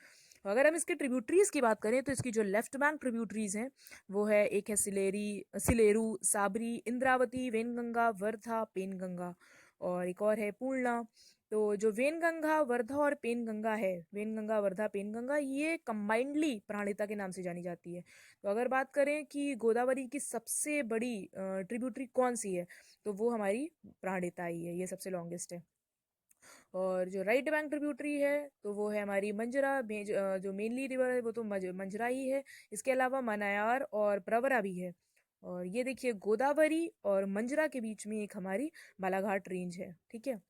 अगर हम इसके ट्रिब्यूटरीज की बात करें तो इसकी जो लेफ्ट बैंक ट्रिब्यूटरीज हैं वो है, एक है सिलेरू, साबरी, इंद्रावती, वेनगंगा, वर्धा, पेनगंगा, और एक और है पूर्णा। तो जो वेनगंगा, वर्धा और पेनगंगा है, वेनगंगा, वर्धा, पेनगंगा, ये कंबाइंडली प्राणहिता के नाम से जानी जाती है। तो अगर बात करें कि गोदावरी की सबसे बड़ी ट्रिब्यूटरी कौन सी है, तो वो हमारी प्राणहिता ही है, ये सबसे लॉन्गेस्ट है। और जो राइट बैंक ट्रिब्यूटरी है तो वो है हमारी मंजरा, जो मेनली रिवर है वो तो मंजरा ही है। इसके अलावा मनायार और प्रवरा भी है। और ये देखिए गोदावरी और मंजरा के बीच में एक हमारी बालाघाट रेंज है। ठीक है,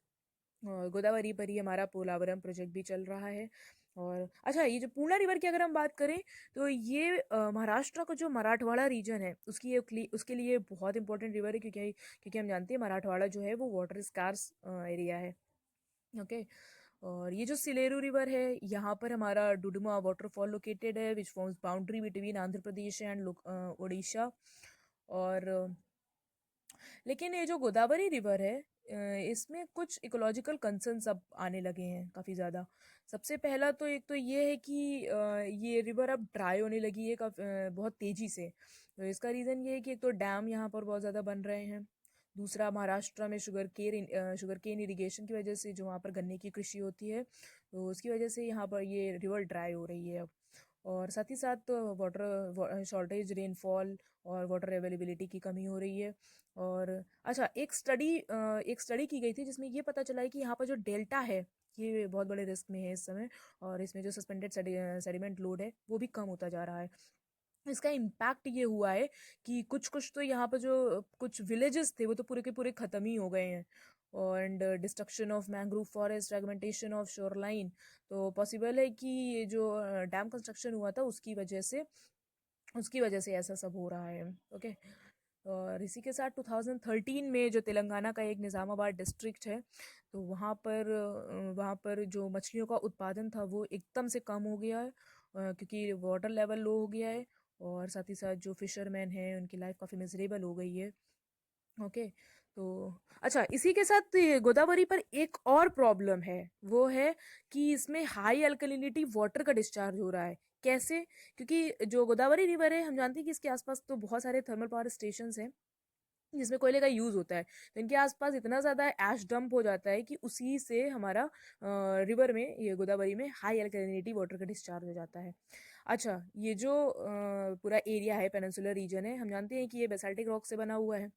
और गोदावरी पर ही हमारा पोलावरम प्रोजेक्ट भी चल रहा है। और अच्छा, ये जो पूर्णा रिवर की अगर हम बात करें, तो ये महाराष्ट्र का जो मराठवाड़ा रीजन है उसके लिए बहुत इंपॉर्टेंट रिवर है, क्योंकि क्योंकि हम जानते हैं मराठवाड़ा जो है वो वाटर स्कार्स एरिया है। ओके। और ये जो सिलेरू रिवर है, यहाँ पर हमारा डुडुमा वाटरफॉल लोकेटेड है, which forms boundary between Andhra Pradesh and Orissa. और लेकिन ये जो गोदावरी रिवर है, इसमें कुछ इकोलॉजिकल कंसर्न्स अब आने लगे हैं काफ़ी ज़्यादा। सबसे पहला तो एक तो ये है कि ये रिवर अब ड्राई होने लगी है बहुत तेज़ी से। तो इसका रीज़न ये है कि एक तो डैम यहाँ पर बहुत ज़्यादा बन रहे हैं। दूसरा, महाराष्ट्र में शुगर केन इरिगेशन की वजह से जो वहाँ पर गन्ने की कृषि होती है, तो उसकी वजह से यहाँ पर ये रिवर ड्राई हो रही है अब। और साथ ही साथ वाटर शॉर्टेज, रेनफॉल और वाटर अवेलेबिलिटी की कमी हो रही है। और अच्छा, एक स्टडी की गई थी जिसमें ये पता चला है कि यहाँ पर जो डेल्टा है ये बहुत बड़े रिस्क में है इस समय। और इसमें जो सस्पेंडेड सेडिमेंट लोड है वो भी कम होता जा रहा है। इसका इम्पैक्ट ये हुआ है कि कुछ कुछ तो यहाँ पर जो कुछ विलेजेस थे वो तो पूरे के पूरे ख़त्म ही हो गए हैं। And destruction of mangrove forest, fragmentation of shoreline. तो पॉसिबल है कि ये जो डैम कंस्ट्रक्शन हुआ था उसकी वजह से ऐसा सब हो रहा है। ओके। और इसी के साथ 2013 में जो तेलंगाना का एक निज़ामाबाद डिस्ट्रिक्ट है, तो वहाँ पर जो मछलियों का उत्पादन था वो एकदम से कम हो गया है, क्योंकि वाटर लेवल लो हो गया है। और साथ ही साथ जो फिशरमैन हैं उनकी लाइफ काफ़ी मिजरेबल हो गई है। ओके। तो अच्छा, इसी के साथ ये गोदावरी पर एक और प्रॉब्लम है, वो है कि इसमें हाई अल्कलिनिटी वाटर का डिस्चार्ज हो रहा है। कैसे? क्योंकि जो गोदावरी रिवर है, हम जानते हैं कि इसके आसपास तो बहुत सारे थर्मल पावर स्टेशंस हैं जिसमें कोयले का यूज होता है। तो इनके आसपास इतना ज़्यादा एश डंप हो जाता है कि उसी से हमारा रिवर में, ये गोदावरी में हाई अल्कलिनिटी वाटर का डिस्चार्ज हो जाता है। अच्छा, ये जो पूरा एरिया है, पेनिनसुलर रीजन है, हम जानते हैं कि ये बेसाल्टिक रॉक से बना हुआ है।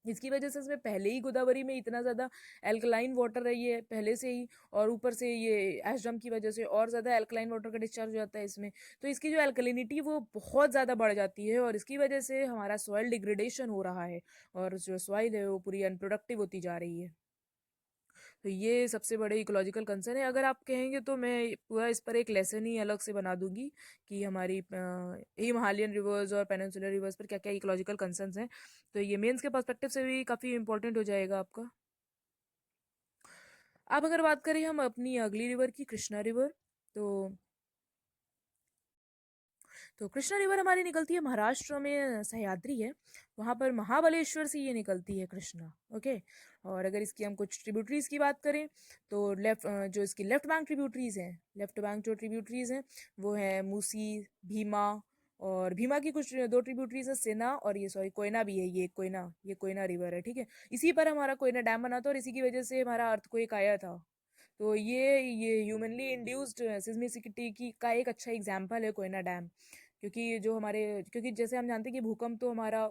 इसकी वजह से इसमें पहले ही गोदावरी में इतना ज़्यादा एल्कलाइन वाटर रही है पहले से ही, और ऊपर से ये एश डम की वजह से और ज़्यादा एल्कलाइन वाटर का डिस्चार्ज हो जाता है इसमें। तो इसकी जो एल्कलिनिटी वो बहुत ज़्यादा बढ़ जाती है, और इसकी वजह से हमारा सॉइल डिग्रेडेशन हो रहा है, और जो सॉइल है वो पूरी अनप्रोडक्टिव होती जा रही है। तो ये सबसे बड़े इकोलॉजिकल कंसर्न है। अगर आप कहेंगे तो मैं पूरा इस पर एक लेसन ही अलग से बना दूंगी कि हमारी हिमालयन रिवर्स और पेनिनसुलर रिवर्स पर क्या क्या इकोलॉजिकल कंसर्न्स हैं। तो ये मेंस के पर्सपेक्टिव से भी काफ़ी इंपॉर्टेंट हो जाएगा आपका। अब अगर बात करें हम अपनी अगली रिवर की, कृष्णा रिवर, तो कृष्णा रिवर हमारी निकलती है महाराष्ट्र में, सह्याद्री है वहाँ पर, महाबलेश्वर से ये निकलती है कृष्णा। ओके। और अगर इसकी हम कुछ ट्रिब्यूटरीज की बात करें, तो जो इसकी लेफ्ट बैंक जो ट्रिब्यूटरीज हैं वो है मूसी, भीमा। और भीमा की कुछ दो ट्रिब्यूटरीज है, सेना, और ये सॉरी कोयना भी है, ये कोयना रिवर है, ठीक है। इसी पर हमारा कोयना डैम बना था, और इसी की वजह से हमारा अर्थक्वेक आया था। तो ये ह्यूमनली इंड्यूस्ड सिस्मिसिटी की का एक अच्छा एग्जाम्पल है कोयना डैम। क्योंकि जैसे हम जानते हैं कि भूकंप तो हमारा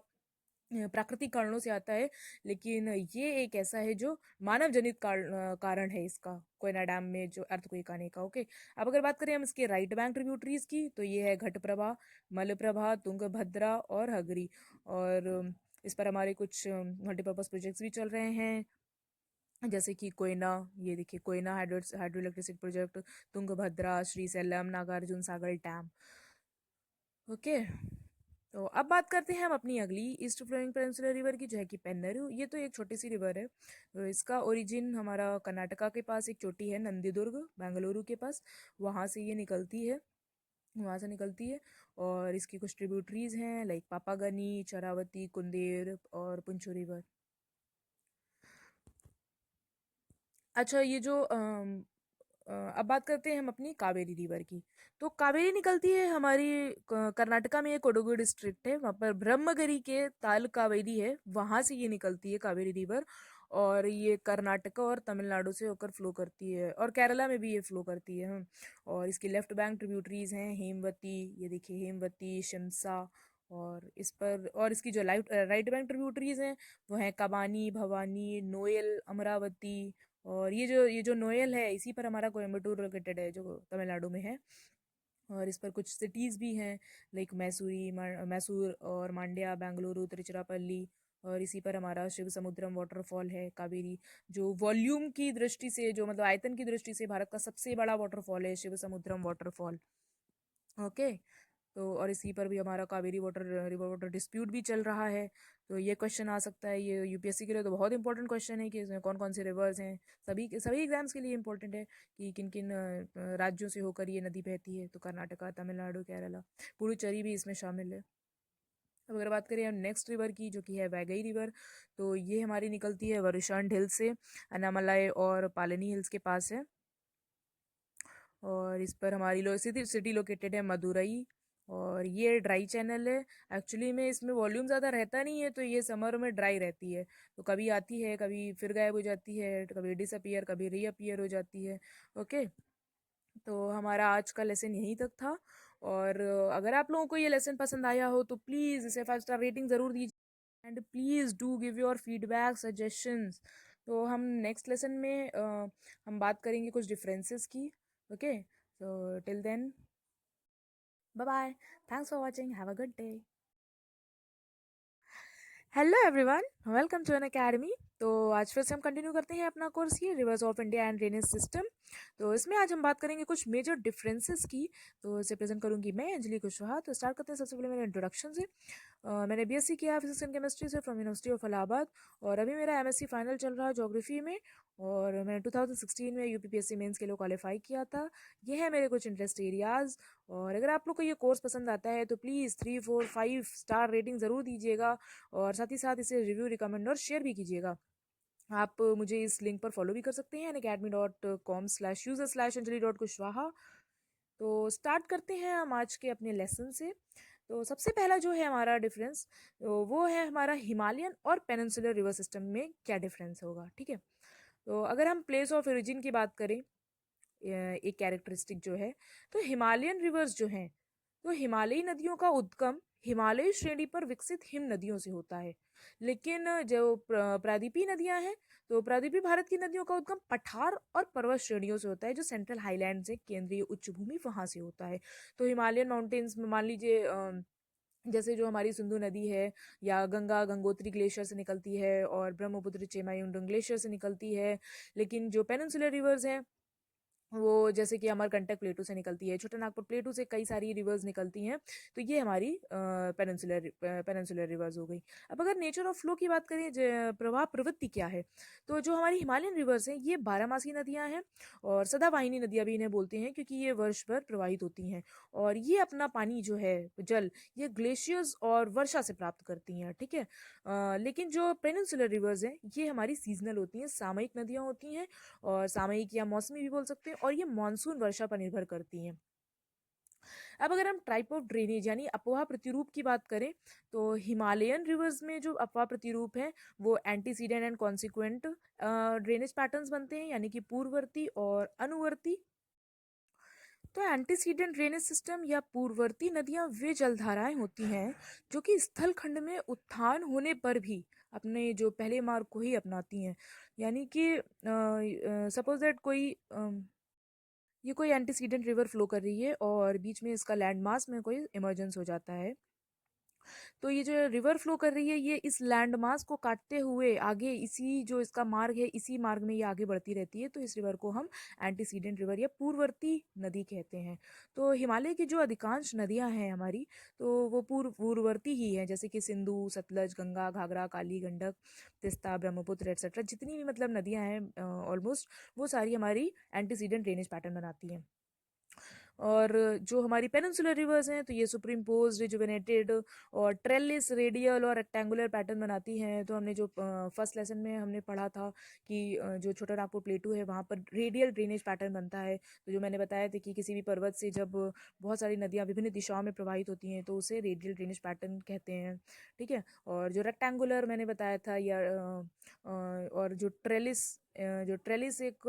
प्राकृतिक कारणों से आता है, लेकिन ये एक ऐसा है जो मानव जनित कारण है इसका, कोयना डैम में जो अर्थक्वेक आने का। ओके। अब अगर बात करें हम इसके राइट बैंक ट्रिब्यूटरीज की, तो ये है घटप्रभा, मलप्रभा, तुंगभद्रा और हगरी। और इस पर हमारे कुछ मल्टीपर्पज प्रोजेक्ट्स भी चल रहे हैं, जैसे कि कोयना, ये देखिए Koyna hydro electricity project, Tungabhadra, Srisailam, Nagarjuna Sagar dam. Okay. तो अब बात करते हैं हम अपनी अगली ईस्ट फ्लोइंग पेनिनसुलर रिवर की, जो है कि पेन्नरू। ये तो एक छोटी सी रिवर है। तो इसका ओरिजिन हमारा कर्नाटका के पास एक चोटी है, नंदीदुर्ग, बेंगलुरु के पास, वहाँ से ये निकलती है, वहाँ से निकलती है। और इसकी कुछ ट्रिब्यूटरीज हैं, लाइक पापागनी, चरावती, कुंदेर और पुंछू रिवर। अच्छा, ये जो अब बात करते हैं हम अपनी कावेरी रिवर की। तो कावेरी निकलती है हमारी कर्नाटका में, एक कोडगु डिस्ट्रिक्ट है, वहाँ पर ब्रह्मगिरी के ताल कावेरी है, वहाँ से ये निकलती है कावेरी रिवर। और ये कर्नाटका और तमिलनाडु से होकर फ्लो करती है, और केरला में भी ये फ्लो करती है। और इसकी लेफ्ट बैंक ट्रिब्यूटरीज हैं हेमवती, ये देखिए हेमवती, शिमसा। और इसकी जो राइट बैंक ट्रिब्यूटरीज हैं वो हैं कबानी, भवानी, नोयल, अमरावती। और ये जो नोएल है, इसी पर हमारा कोयम्बटूर लोकेटेड है, जो तमिलनाडु में है। और इस पर कुछ सिटीज़ भी हैं, लाइक मैसूर और मांड्या, बेंगलुरु, तिरुचिरापल्ली। और इसी पर हमारा शिव समुद्रम वाटरफॉल है, कावेरी, जो वॉल्यूम की दृष्टि से, जो मतलब आयतन की दृष्टि से भारत का सबसे बड़ा वाटरफॉल है शिव समुद्रम वाटरफॉल। ओके। तो और इसी पर भी हमारा Kaveri water river water dispute भी चल रहा है। तो ये क्वेश्चन आ सकता है, ये यूपीएससी के लिए तो बहुत इंपॉर्टेंट क्वेश्चन है कि इसमें कौन कौन से रिवर्स हैं। सभी एग्जाम्स के लिए इंपॉर्टेंट है कि किन किन राज्यों से होकर ये नदी बहती है। तो कर्नाटका, तमिलनाडु, केरला, पुडुचेरी भी इसमें शामिल है। अब अगर बात करें नेक्स्ट रिवर की, जो कि है वैगई रिवर, तो ये हमारी निकलती है वरुशांड हिल से, अनामलाई और पालनी हिल्स के पास है। और इस पर हमारी सिटी लोकेटेड है मदुरई, और ये ड्राई चैनल है। एक्चुअली में इसमें वॉल्यूम ज़्यादा रहता नहीं है, तो ये समर में ड्राई रहती है। तो कभी आती है, कभी फिर गायब हो जाती है, कभी डिसअपियर, कभी रीअपियर हो जाती है। ओके। तो हमारा आज का लेसन यहीं तक था। और अगर आप लोगों को ये लेसन पसंद आया हो तो प्लीज़ इसे 5 स्टार रेटिंग ज़रूर दीजिए, and please do give your feedback suggestions. तो हम नेक्स्ट लेसन में हम बात करेंगे कुछ डिफरेंसेस की। Okay. So till then, bye bye. Thanks for watching. Have a good day. Hello everyone, welcome to Unacademy. तो आज फिर से हम कंटिन्यू करते हैं अपना कोर्स ये reverse of India and drainage system. तो इसमें आज हम बात करेंगे कुछ मेजर डिफरेंसेस की। तो इसे प्रेजेंट करूंगी मैं, अंजलि कुशवाहा। तो स्टार्ट करते हैं सबसे पहले मेरे इंट्रोडक्शन से। मैंने बीएससी किया फिजिक्स एंड केमिस्ट्री से फ्रॉम यूनिवर्सिटी ऑफ इलाहाबाद, और अभी मेरा एमएससी फाइनल चल रहा है ज्योग्राफी में। और मैंने 2016 में यूपीपीएससी मेंस के लिए क्वालिफाई किया था। ये है मेरे कुछ इंटरेस्ट एरियाज। और अगर आप लोग को ये कोर्स पसंद आता है तो प्लीज़ 3, 4, 5 स्टार रेटिंग ज़रूर दीजिएगा, और साथ ही साथ इसे रिव्यू, रिकमेंड और शेयर भी कीजिएगा। आप मुझे इस लिंक पर फॉलो भी कर सकते हैं, academy.com/user/anjali.kushwaha। तो स्टार्ट करते हैं हम आज के अपने लेसन से। तो सबसे पहला जो है हमारा डिफरेंस, तो वो है हमारा हिमालयन और पेनिनसुलर रिवर सिस्टम में क्या डिफरेंस होगा। ठीक है। तो अगर हम प्लेस ऑफ ओरिजिन की बात करें, एक कैरेक्टरिस्टिक जो है, तो हिमालयन रिवर्स जो हैं, तो हिमालयी नदियों का उद्गम हिमालयी श्रेणी पर विकसित हिम नदियों से होता है। लेकिन जो प्रायद्वीपीय नदियां हैं, तो प्रायद्वीपीय भारत की नदियों का उद्गम पठार और पर्वत श्रेणियों से होता है, जो सेंट्रल हाईलैंड से केंद्रीय उच्च भूमि वहां से होता है। तो हिमालयन माउंटेन्स में मान लीजिए जैसे जो हमारी सिंधु नदी है, या गंगा गंगोत्री ग्लेशियर से निकलती है, और ब्रह्मपुत्र चेमायुंडुंग ग्लेशियर से निकलती है। लेकिन जो पेनिनसुलर रिवर्स हैं, वो जैसे कि अमरकंटक प्लेटू से निकलती है, छोटा नागपुर प्लेटू से कई सारी रिवर्स निकलती हैं। तो ये हमारी पेनिनसुलर रिवर्स हो गई। अब अगर नेचर ऑफ फ्लो की बात करें, प्रवाह प्रवृत्ति क्या है, तो जो हमारी हिमालयन रिवर्स हैं, ये बारहमासी नदियां हैं, और सदावाहिनी नदियां भी इन्हें बोलते हैं, क्योंकि ये वर्ष भर प्रवाहित होती हैं। और ये अपना पानी जो है, जल, ये ग्लेशियर्स और वर्षा से प्राप्त करती हैं। ठीक है। लेकिन जो पेनिनसुलर रिवर्स हैं, ये हमारी सीजनल होती हैं, सामयिक नदियां होती हैं, और सामयिक या मौसमी भी बोल सकते हैं, और ये मानसून वर्षा पर निर्भर करती हैं। अब अगर हम टाइप ऑफ ड्रेनेज यानी अपवाह प्रतिरूप की बात करें, तो हिमालयन रिवर्स में जो अपवाह प्रतिरूप है, वो antecedent and consequent drainage patterns बनते हैं, यानी कि पूर्ववर्ती और अनुवर्ती। तो एंटीसीडेंट ड्रेनेज सिस्टम या पूर्ववर्ती नदियां वे जलधाराएं होती हैं जो कि स्थल खंड में उत्थान होने पर भी अपने जो पहले मार्ग को ही अपनाती हैं। यानी कि सपोज दैट ये कोई एंटीसीडेंट रिवर फ्लो कर रही है, और बीच में इसका लैंड मास में कोई इमर्जेंस हो जाता है। तो ये जो रिवर फ्लो कर रही है, ये इस लैंड मास को काटते हुए आगे, इसी जो इसका मार्ग है, इसी मार्ग में ये आगे बढ़ती रहती है। तो इस रिवर को हम एंटीसीडेंट रिवर या पूर्ववर्ती नदी कहते हैं। तो हिमालय की जो अधिकांश नदियां हैं हमारी, तो वो पूर्ववर्ती ही हैं, जैसे कि सिंधु, सतलज, गंगा, घाघरा, काली, गंडक, तिस्ता, ब्रह्मपुत्र एटसेट्रा, जितनी भी मतलब नदियां हैं ऑलमोस्ट, वो सारी हमारी एंटीसीडेंट ड्रेनेज पैटर्न बनाती हैं। और जो हमारी पेनिनसुलर रिवर्स हैं, तो ये सुप्रीम पोज, रिजुवेनेटेड और ट्रेलिस, रेडियल और रेक्टेंगुलर पैटर्न बनाती हैं। तो हमने जो फर्स्ट लेसन में हमने पढ़ा था कि जो छोटा नागपुर प्लेटू है, वहाँ पर रेडियल ड्रेनेज पैटर्न बनता है। तो जो मैंने बताया था कि किसी भी पर्वत से जब बहुत सारी नदियाँ विभिन्न दिशाओं में प्रवाहित होती हैं, तो उसे रेडियल ड्रेनेज पैटर्न कहते हैं। ठीक है। और जो रेक्टेंगुलर मैंने बताया था, या और जो ट्रेलिस एक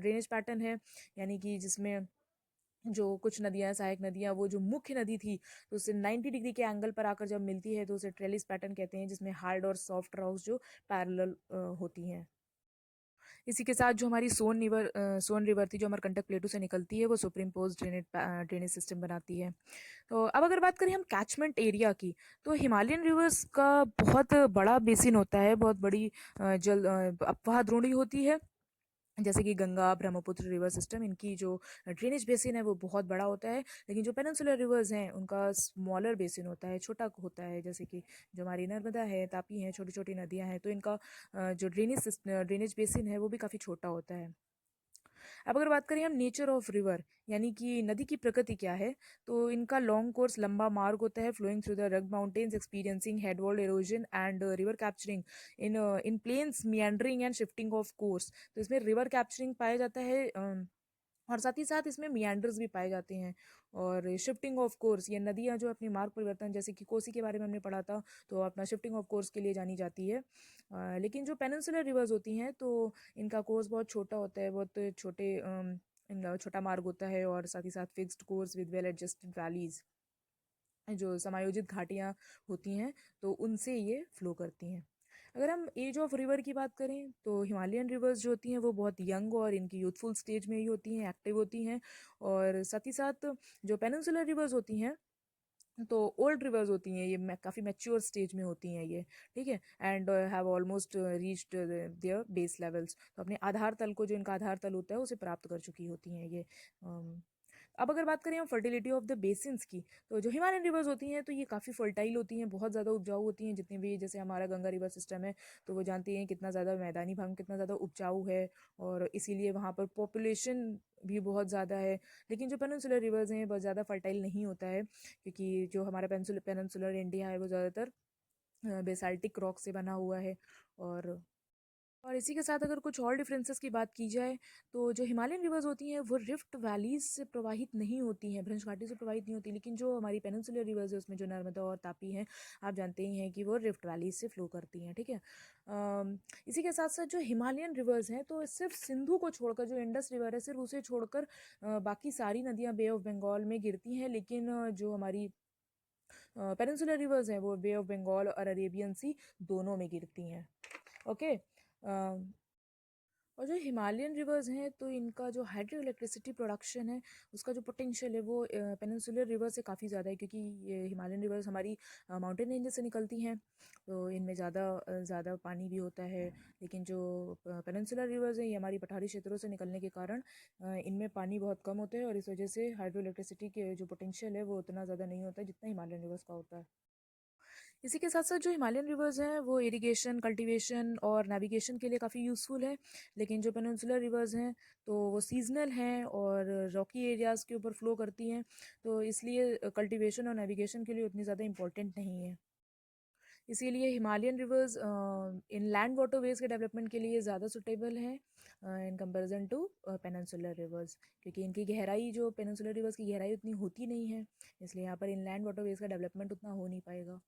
ड्रेनेज पैटर्न है, यानी कि जिसमें जो कुछ नदियां, सहायक नदियां, वो जो मुख्य नदी थी, तो उससे 90 डिग्री के एंगल पर आकर जब मिलती है, तो उसे ट्रेलिस पैटर्न कहते हैं, जिसमें हार्ड और सॉफ्ट रॉक्स जो पैरेलल होती हैं। इसी के साथ जो हमारी सोन रिवर थी जो हमारे कंटक प्लेटू से निकलती है वो सुप्रीम पोज ड्रेनेज सिस्टम बनाती है। तो अब अगर बात करें हम कैचमेंट एरिया की, तो हिमालयन रिवर्स का बहुत बड़ा बेसिन होता है, बहुत बड़ी अपवाह द्रोणी होती है, जैसे कि गंगा ब्रह्मपुत्र रिवर सिस्टम, इनकी जो ड्रेनेज बेसिन है वो बहुत बड़ा होता है। लेकिन जो पेनिनसुलर रिवर्स हैं उनका स्मॉलर बेसिन होता है, छोटा होता है, जैसे कि जो हमारी नर्मदा है, तापी है, छोटी छोटी नदियां हैं, तो इनका जो ड्रेनेज बेसिन है वो भी काफ़ी छोटा होता है। अब अगर बात करें हम नेचर ऑफ रिवर, यानी कि नदी की प्रकृति क्या है, तो इनका लॉन्ग कोर्स लंबा मार्ग होता है, flowing through the rugged mountains, experiencing headwall erosion and river capturing in plains, meandering and shifting of course. तो इसमें रिवर कैप्चरिंग पाया जाता है, और साथ ही साथ इसमें मियांडर्स भी पाए जाते हैं, और शिफ्टिंग ऑफ कोर्स, ये नदियाँ जो अपनी मार्ग परिवर्तन, जैसे कि कोसी के बारे में हमने पढ़ा था, तो अपना शिफ्टिंग ऑफ कोर्स के लिए जानी जाती है। लेकिन जो पेनिनसुलर रिवर्स होती हैं तो इनका कोर्स बहुत छोटा होता है, बहुत इनका छोटा मार्ग होता है, और साथ ही साथ fixed course with well adjusted valleys, जो समायोजित घाटियाँ होती हैं तो उनसे ये फ्लो करती हैं। अगर हम एज ऑफ रिवर की बात करें तो हिमालयन रिवर्स जो होती हैं वो बहुत यंग और इनकी यूथफुल स्टेज में ही होती हैं, एक्टिव होती हैं, और साथ ही साथ जो पेनिनसुलर रिवर्स होती हैं तो ओल्ड रिवर्स होती हैं, ये काफ़ी मैच्योर स्टेज में होती हैं ये, ठीक है, and have almost reached there base levels, तो अपने आधार तल को, जो इनका आधार तल होता है उसे प्राप्त कर चुकी होती हैं ये। अब अगर बात करें हम फर्टिलिटी ऑफ द बेसिन्स की, तो जो हिमालयन रिवर्स होती हैं तो ये काफ़ी फर्टाइल होती हैं, बहुत ज़्यादा उपजाऊ होती हैं, जितने भी, जैसे हमारा गंगा रिवर सिस्टम है तो वो जानते हैं कितना ज़्यादा मैदानी भाग में कितना ज़्यादा उपजाऊ है, और इसीलिए वहाँ पर पॉपुलेशन भी बहुत ज़्यादा है। लेकिन जो पेनिनसुलर रिवर्स हैं बहुत ज़्यादा फर्टाइल नहीं होता है, क्योंकि जो हमारा पेनिनसुलर इंडिया है वो ज़्यादातर बेसाल्टिक रॉक से बना हुआ है। और इसी के साथ अगर कुछ और डिफरेंसेस की बात की जाए, तो जो हिमालयन रिवर्स होती हैं वो रिफ्ट वैलीज से प्रवाहित नहीं होती हैं, भ्रंश घाटी से प्रवाहित नहीं होती, लेकिन जो हमारी पेनिनसुलर रिवर्स है उसमें जो नर्मदा और तापी हैं, आप जानते ही हैं कि वो रिफ्ट वैलीज से फ्लो करती हैं, ठीक है। इसी के साथ साथ जो हिमालयन रिवर्स हैं तो सिर्फ सिंधु को छोड़कर, जो इंडस रिवर है सिर्फ उसे छोड़कर बाकी सारी नदियाँ बे ऑफ बंगाल में गिरती हैं, लेकिन जो हमारी पेनिनसुलर रिवर्स हैं वो बे ऑफ बंगाल और अरेबियन सी दोनों में गिरती हैं। ओके। और जो हिमालयन रिवर्स हैं तो इनका जो हाइड्रो इलेक्ट्रिसिटी प्रोडक्शन है उसका जो पोटेंशियल है वो पेनिनसुलर रिवर से काफ़ी ज़्यादा है, क्योंकि ये हिमालयन रिवर्स हमारी माउंटेन रेंज से निकलती हैं, तो इनमें ज़्यादा पानी भी होता है। लेकिन जो पेनिनसुलर रिवर्स है ये हमारी पठारी क्षेत्रों से निकलने के कारण इनमें पानी बहुत कम होता है, और इस वजह से हाइड्रो इलेक्ट्रिसिटी के जो पोटेंशियल है वो उतना ज़्यादा नहीं होता है जितना हिमालयन रिवर्स का होता है। इसी के साथ साथ जो हिमालयन रिवर्स हैं वो इरिगेशन, कल्टीवेशन और नेविगेशन के लिए काफ़ी यूज़फुल है, लेकिन जो पेनिनसुलर रिवर्स हैं तो वो सीजनल हैं और रॉकी एरियाज़ के ऊपर फ्लो करती हैं, तो इसलिए कल्टीवेशन और नेविगेशन के लिए उतनी ज़्यादा इंपॉर्टेंट नहीं है। इसीलिए Himalayan rivers inland waterways के डेवलपमेंट के लिए ज़्यादा सुटेबल हैं in comparison to peninsular rivers, क्योंकि इनकी गहराई, जो पेनिनसुलर रिवर्स की गहराई उतनी होती नहीं है, इसलिए यहाँ पर इन लैंड वाटरवेज का डेवलपमेंट उतना हो नहीं पाएगा।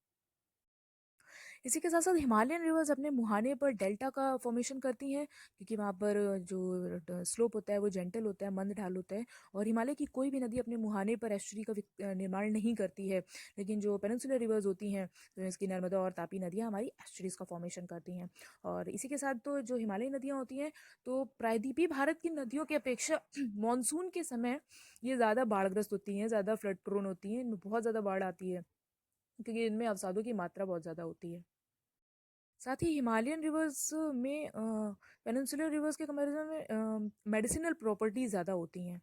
इसी के साथ साथ हिमालयन रिवर्स अपने मुहाने पर डेल्टा का फॉर्मेशन करती हैं, क्योंकि वहाँ पर जो स्लोप होता है वो जेंटल होता है, मंद ढाल होता है, और हिमालय की कोई भी नदी अपने मुहाने पर एस्चुरी का निर्माण नहीं करती है। लेकिन जो पेनिनसुलर रिवर्स होती हैं तो इसकी नर्मदा और तापी नदियाँ हमारी एस्चुरीज का फॉर्मेशन करती हैं। और इसी के साथ तो जो हिमालयी नदियाँ होती हैं तो प्रायद्वीपीय भारत की नदियों की अपेक्षा मानसून के समय ये ज़्यादा बाढ़ग्रस्त होती हैं, ज़्यादा फ्लड प्रोन होती हैं, इनमें बहुत ज़्यादा बाढ़ आती है, क्योंकि इनमें अवसादों की मात्रा बहुत ज़्यादा होती है। साथ ही हिमालयन रिवर्स में पेनिनसुलर रिवर्स के कंपैरिजन में मेडिसिनल प्रॉपर्टीज ज़्यादा होती हैं,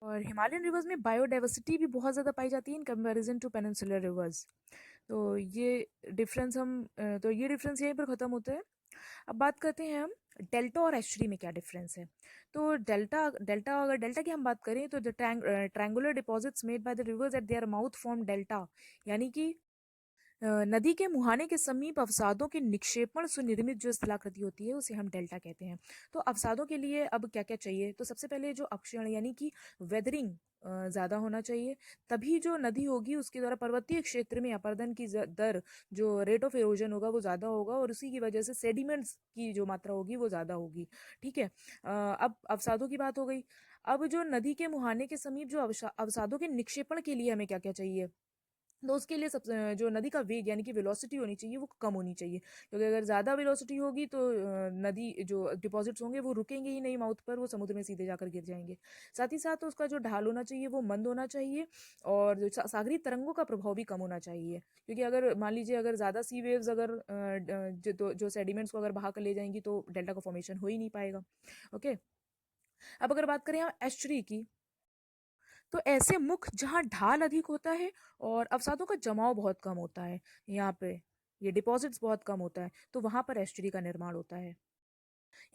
और हिमालयन रिवर्स में बायोडाइवर्सिटी भी बहुत ज़्यादा पाई जाती है in comparison to peninsular rivers. तो ये डिफरेंस यहीं पर ख़त्म होते हैं। अब बात करते हैं हम डेल्टा और एस्चुरी में क्या डिफरेंस है। तो डेल्टा की हम बात करें तो the triangular deposits made by the reverse eight their mouth form delta, यानी कि नदी के मुहाने के समीप अवसादों के निक्षेपण से निर्मित जो स्थलाकृति होती है उसे हम डेल्टा कहते हैं। तो अवसादों के लिए अब क्या क्या चाहिए, तो सबसे पहले जो अक्षीण यानी कि वेदरिंग ज़्यादा होना चाहिए, तभी जो नदी होगी उसके द्वारा पर्वतीय क्षेत्र में अपरदन की दर, जो रेट ऑफ इरोजन होगा वो ज़्यादा होगा, और उसी की वजह से सेडिमेंट्स की जो मात्रा होगी वो ज़्यादा होगी, ठीक है। अब अवसादों की बात हो गई। अब जो नदी के मुहाने के समीप जो अवसादों के निक्षेपण के लिए हमें क्या क्या चाहिए, तो उसके लिए सब जो नदी का वेग यानी कि वेलोसिटी होनी चाहिए वो कम होनी चाहिए, क्योंकि अगर ज़्यादा वेलोसिटी होगी तो नदी जो डिपॉजिट्स होंगे वो रुकेंगे ही नहीं माउथ पर, वो समुद्र में सीधे जाकर गिर जाएंगे। साथ ही साथ उसका जो ढाल होना चाहिए वो मंद होना चाहिए, और जो सागरी तरंगों का प्रभाव भी कम होना चाहिए, क्योंकि अगर मान लीजिए अगर ज़्यादा सी वेव्स अगर जो सेडिमेंट्स को अगर बहा कर ले जाएंगी तो डेल्टा का फॉर्मेशन हो ही नहीं पाएगा। ओके, अब अगर बात करें हम एस्चुरी की, तो ऐसे मुख जहाँ ढाल अधिक होता है और अवसादों का जमाव बहुत कम होता है, यहाँ पे ये डिपॉजिट्स बहुत कम होता है, तो वहां पर एस्चुरी का निर्माण होता है।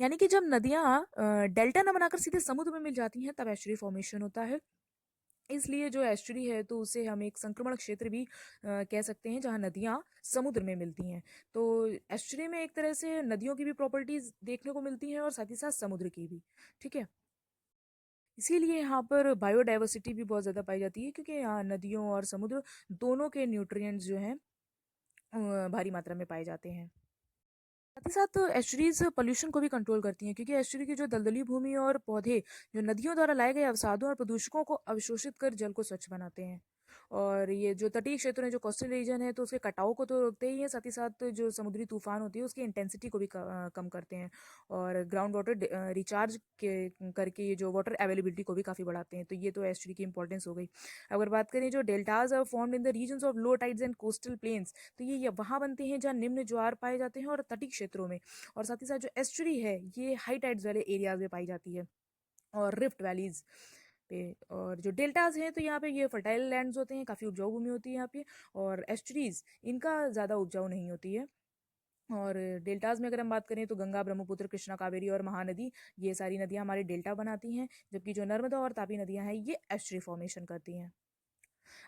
यानी कि जब नदियां डेल्टा न बनाकर सीधे समुद्र में मिल जाती हैं तब एस्चुरी फॉर्मेशन होता है। इसलिए जो एस्चुरी है तो उसे हम एक संक्रमण क्षेत्र भी कह सकते हैं, जहाँ नदियां समुद्र में मिलती हैं। तो एस्चुरी में एक तरह से नदियों की भी प्रॉपर्टीज देखने को मिलती हैं और साथ ही साथ समुद्र की भी। ठीक है, इसीलिए यहाँ पर बायोडाइवर्सिटी भी बहुत ज़्यादा पाई जाती है, क्योंकि यहाँ नदियों और समुद्र दोनों के न्यूट्रिएंट्स जो हैं भारी मात्रा में पाए जाते हैं। साथ ही साथ एस्चुरीज पोल्यूशन को भी कंट्रोल करती हैं, क्योंकि एस्चुरी की जो दलदली भूमि और पौधे जो नदियों द्वारा लाए गए अवसादों और प्रदूषकों को अवशोषित कर जल को स्वच्छ बनाते हैं। और ये जो तटीय क्षेत्र है, जो कोस्टल रीजन है, तो उसके कटाव को तो रोकते ही है, साथ ही साथ जो समुद्री तूफान होती है उसकी इंटेंसिटी को भी कम करते हैं, और ग्राउंड वाटर रिचार्ज के करके ये जो वाटर अवेलेबिलिटी को भी काफ़ी बढ़ाते हैं। तो ये तो एस्चुरी की इंपॉर्टेंस हो गई। अगर बात करें जो deltas are formed in the regions of low tides and coastal plains, तो ये वहाँ बनते हैं जहाँ निम्न ज्वार पाए जाते हैं और तटीय क्षेत्रों में। और साथ ही साथ जो एस्चुरी है ये हाई टाइड्स वाले एरियाज में पाई जाती है और रिफ्ट वैलीज पे। और जो डेल्टाज हैं तो यहाँ पे ये फर्टाइल लैंड्स होते हैं, काफ़ी उपजाऊ भूमि होती है यहाँ पे। और एस्चुरीज इनका ज़्यादा उपजाऊ नहीं होती है। और डेल्टाज में अगर हम बात करें तो गंगा, ब्रह्मपुत्र, कृष्णा, कावेरी और महानदी, ये सारी नदियाँ हमारे डेल्टा बनाती हैं, जबकि जो नर्मदा और तापी नदियाँ हैं ये एस्चुरी फॉर्मेशन करती हैं।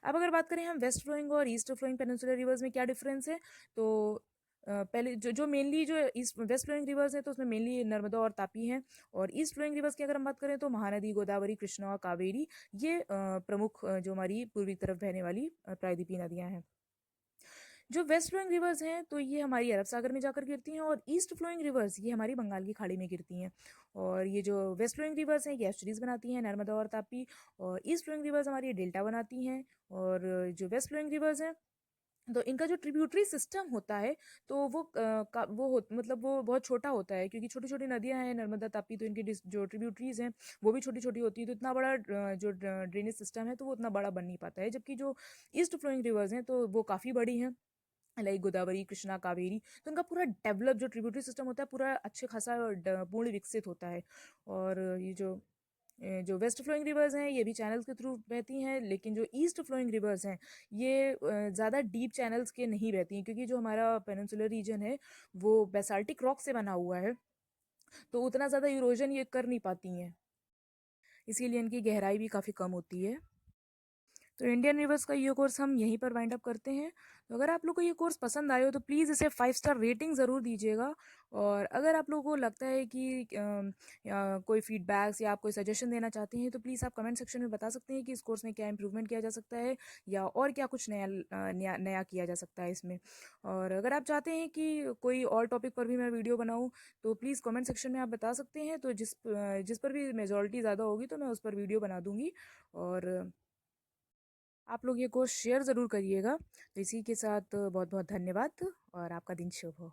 अब अगर बात करें हम वेस्ट फ्लोइंग और ईस्ट फ्लोइंग पेनिनसुलर रिवर्स में क्या डिफरेंस है, तो पहले जो मेनली जो ईस्ट वेस्ट फ्लोइंग रिवर्स है तो उसमें मेनली नर्मदा और तापी हैं। और ईस्ट फ्लोइंग रिवर्स की अगर हम बात करें तो महानदी, गोदावरी, कृष्णा और कावेरी, ये प्रमुख जो हमारी पूर्वी तरफ बहने वाली प्रायद्वीपीय नदियां हैं। जो वेस्ट फ्लोइंग रिवर्स हैं तो ये हमारी अरब सागर में जाकर गिरती हैं, और ईस्ट फ्लोइंग रिवर्स ये हमारी बंगाल की खाड़ी में गिरती हैं। और ये जो वेस्ट फ्लोइंग रिवर्स हैं ये एस्चुरीज बनाती हैं, नर्मदा और तापी। और ईस्ट फ्लोइंग रिवर्स हमारी डेल्टा बनाती हैं। और जो वेस्ट फ्लोइंग रिवर्स हैं तो इनका जो ट्रिब्यूटरी सिस्टम होता है तो वो मतलब वो बहुत छोटा होता है, क्योंकि छोटी छोटी नदियां हैं नर्मदा, तापी, तो इनकी जो ट्रिब्यूटरीज हैं वो भी छोटी छोटी होती है, तो इतना बड़ा जो ड्रेनेज सिस्टम है तो वो उतना बड़ा बन नहीं पाता है। जबकि जो ईस्ट फ्लोइंग रिवर्स हैं तो वो काफ़ी बड़ी हैं, लाइक गोदावरी, कृष्णा, कावेरी, तो उनका पूरा डेवलप जो ट्रिब्यूटरी सिस्टम होता है पूरा अच्छे खासा पूर्ण विकसित होता है। और ये जो वेस्ट फ्लोइंग रिवर्स हैं ये भी चैनल्स के थ्रू बहती हैं, लेकिन जो ईस्ट फ्लोइंग रिवर्स हैं ये ज़्यादा डीप चैनल्स के नहीं बहती हैं, क्योंकि जो हमारा पेनिनसुलर रीजन है वो बेसाल्टिक रॉक से बना हुआ है, तो उतना ज़्यादा इरोजन ये कर नहीं पाती हैं, इसीलिए इनकी गहराई भी काफ़ी कम होती है। तो इंडियन रिवर्स का ये कोर्स हम यहीं पर वाइंड अप करते हैं। तो अगर आप लोग को ये कोर्स पसंद आए हो तो प्लीज़ इसे 5 स्टार रेटिंग ज़रूर दीजिएगा। और अगर आप लोगों को लगता है कि कोई फीडबैक्स या आप कोई सजेशन देना चाहते हैं तो प्लीज़ आप कमेंट सेक्शन में बता सकते हैं कि इस कोर्स में क्या इंप्रूवमेंट किया जा सकता है, या और क्या कुछ नया किया जा सकता है इसमें। और अगर आप चाहते हैं कि कोई और टॉपिक पर भी मैं वीडियो बनाऊँ तो प्लीज़ कमेंट सेक्शन में आप बता सकते हैं, तो जिस पर भी मेजॉरिटी ज़्यादा होगी तो मैं उस पर वीडियो बना दूँगी। और आप लोग ये कोर्स शेयर ज़रूर करिएगा। तो इसी के साथ बहुत बहुत धन्यवाद और आपका दिन शुभ हो।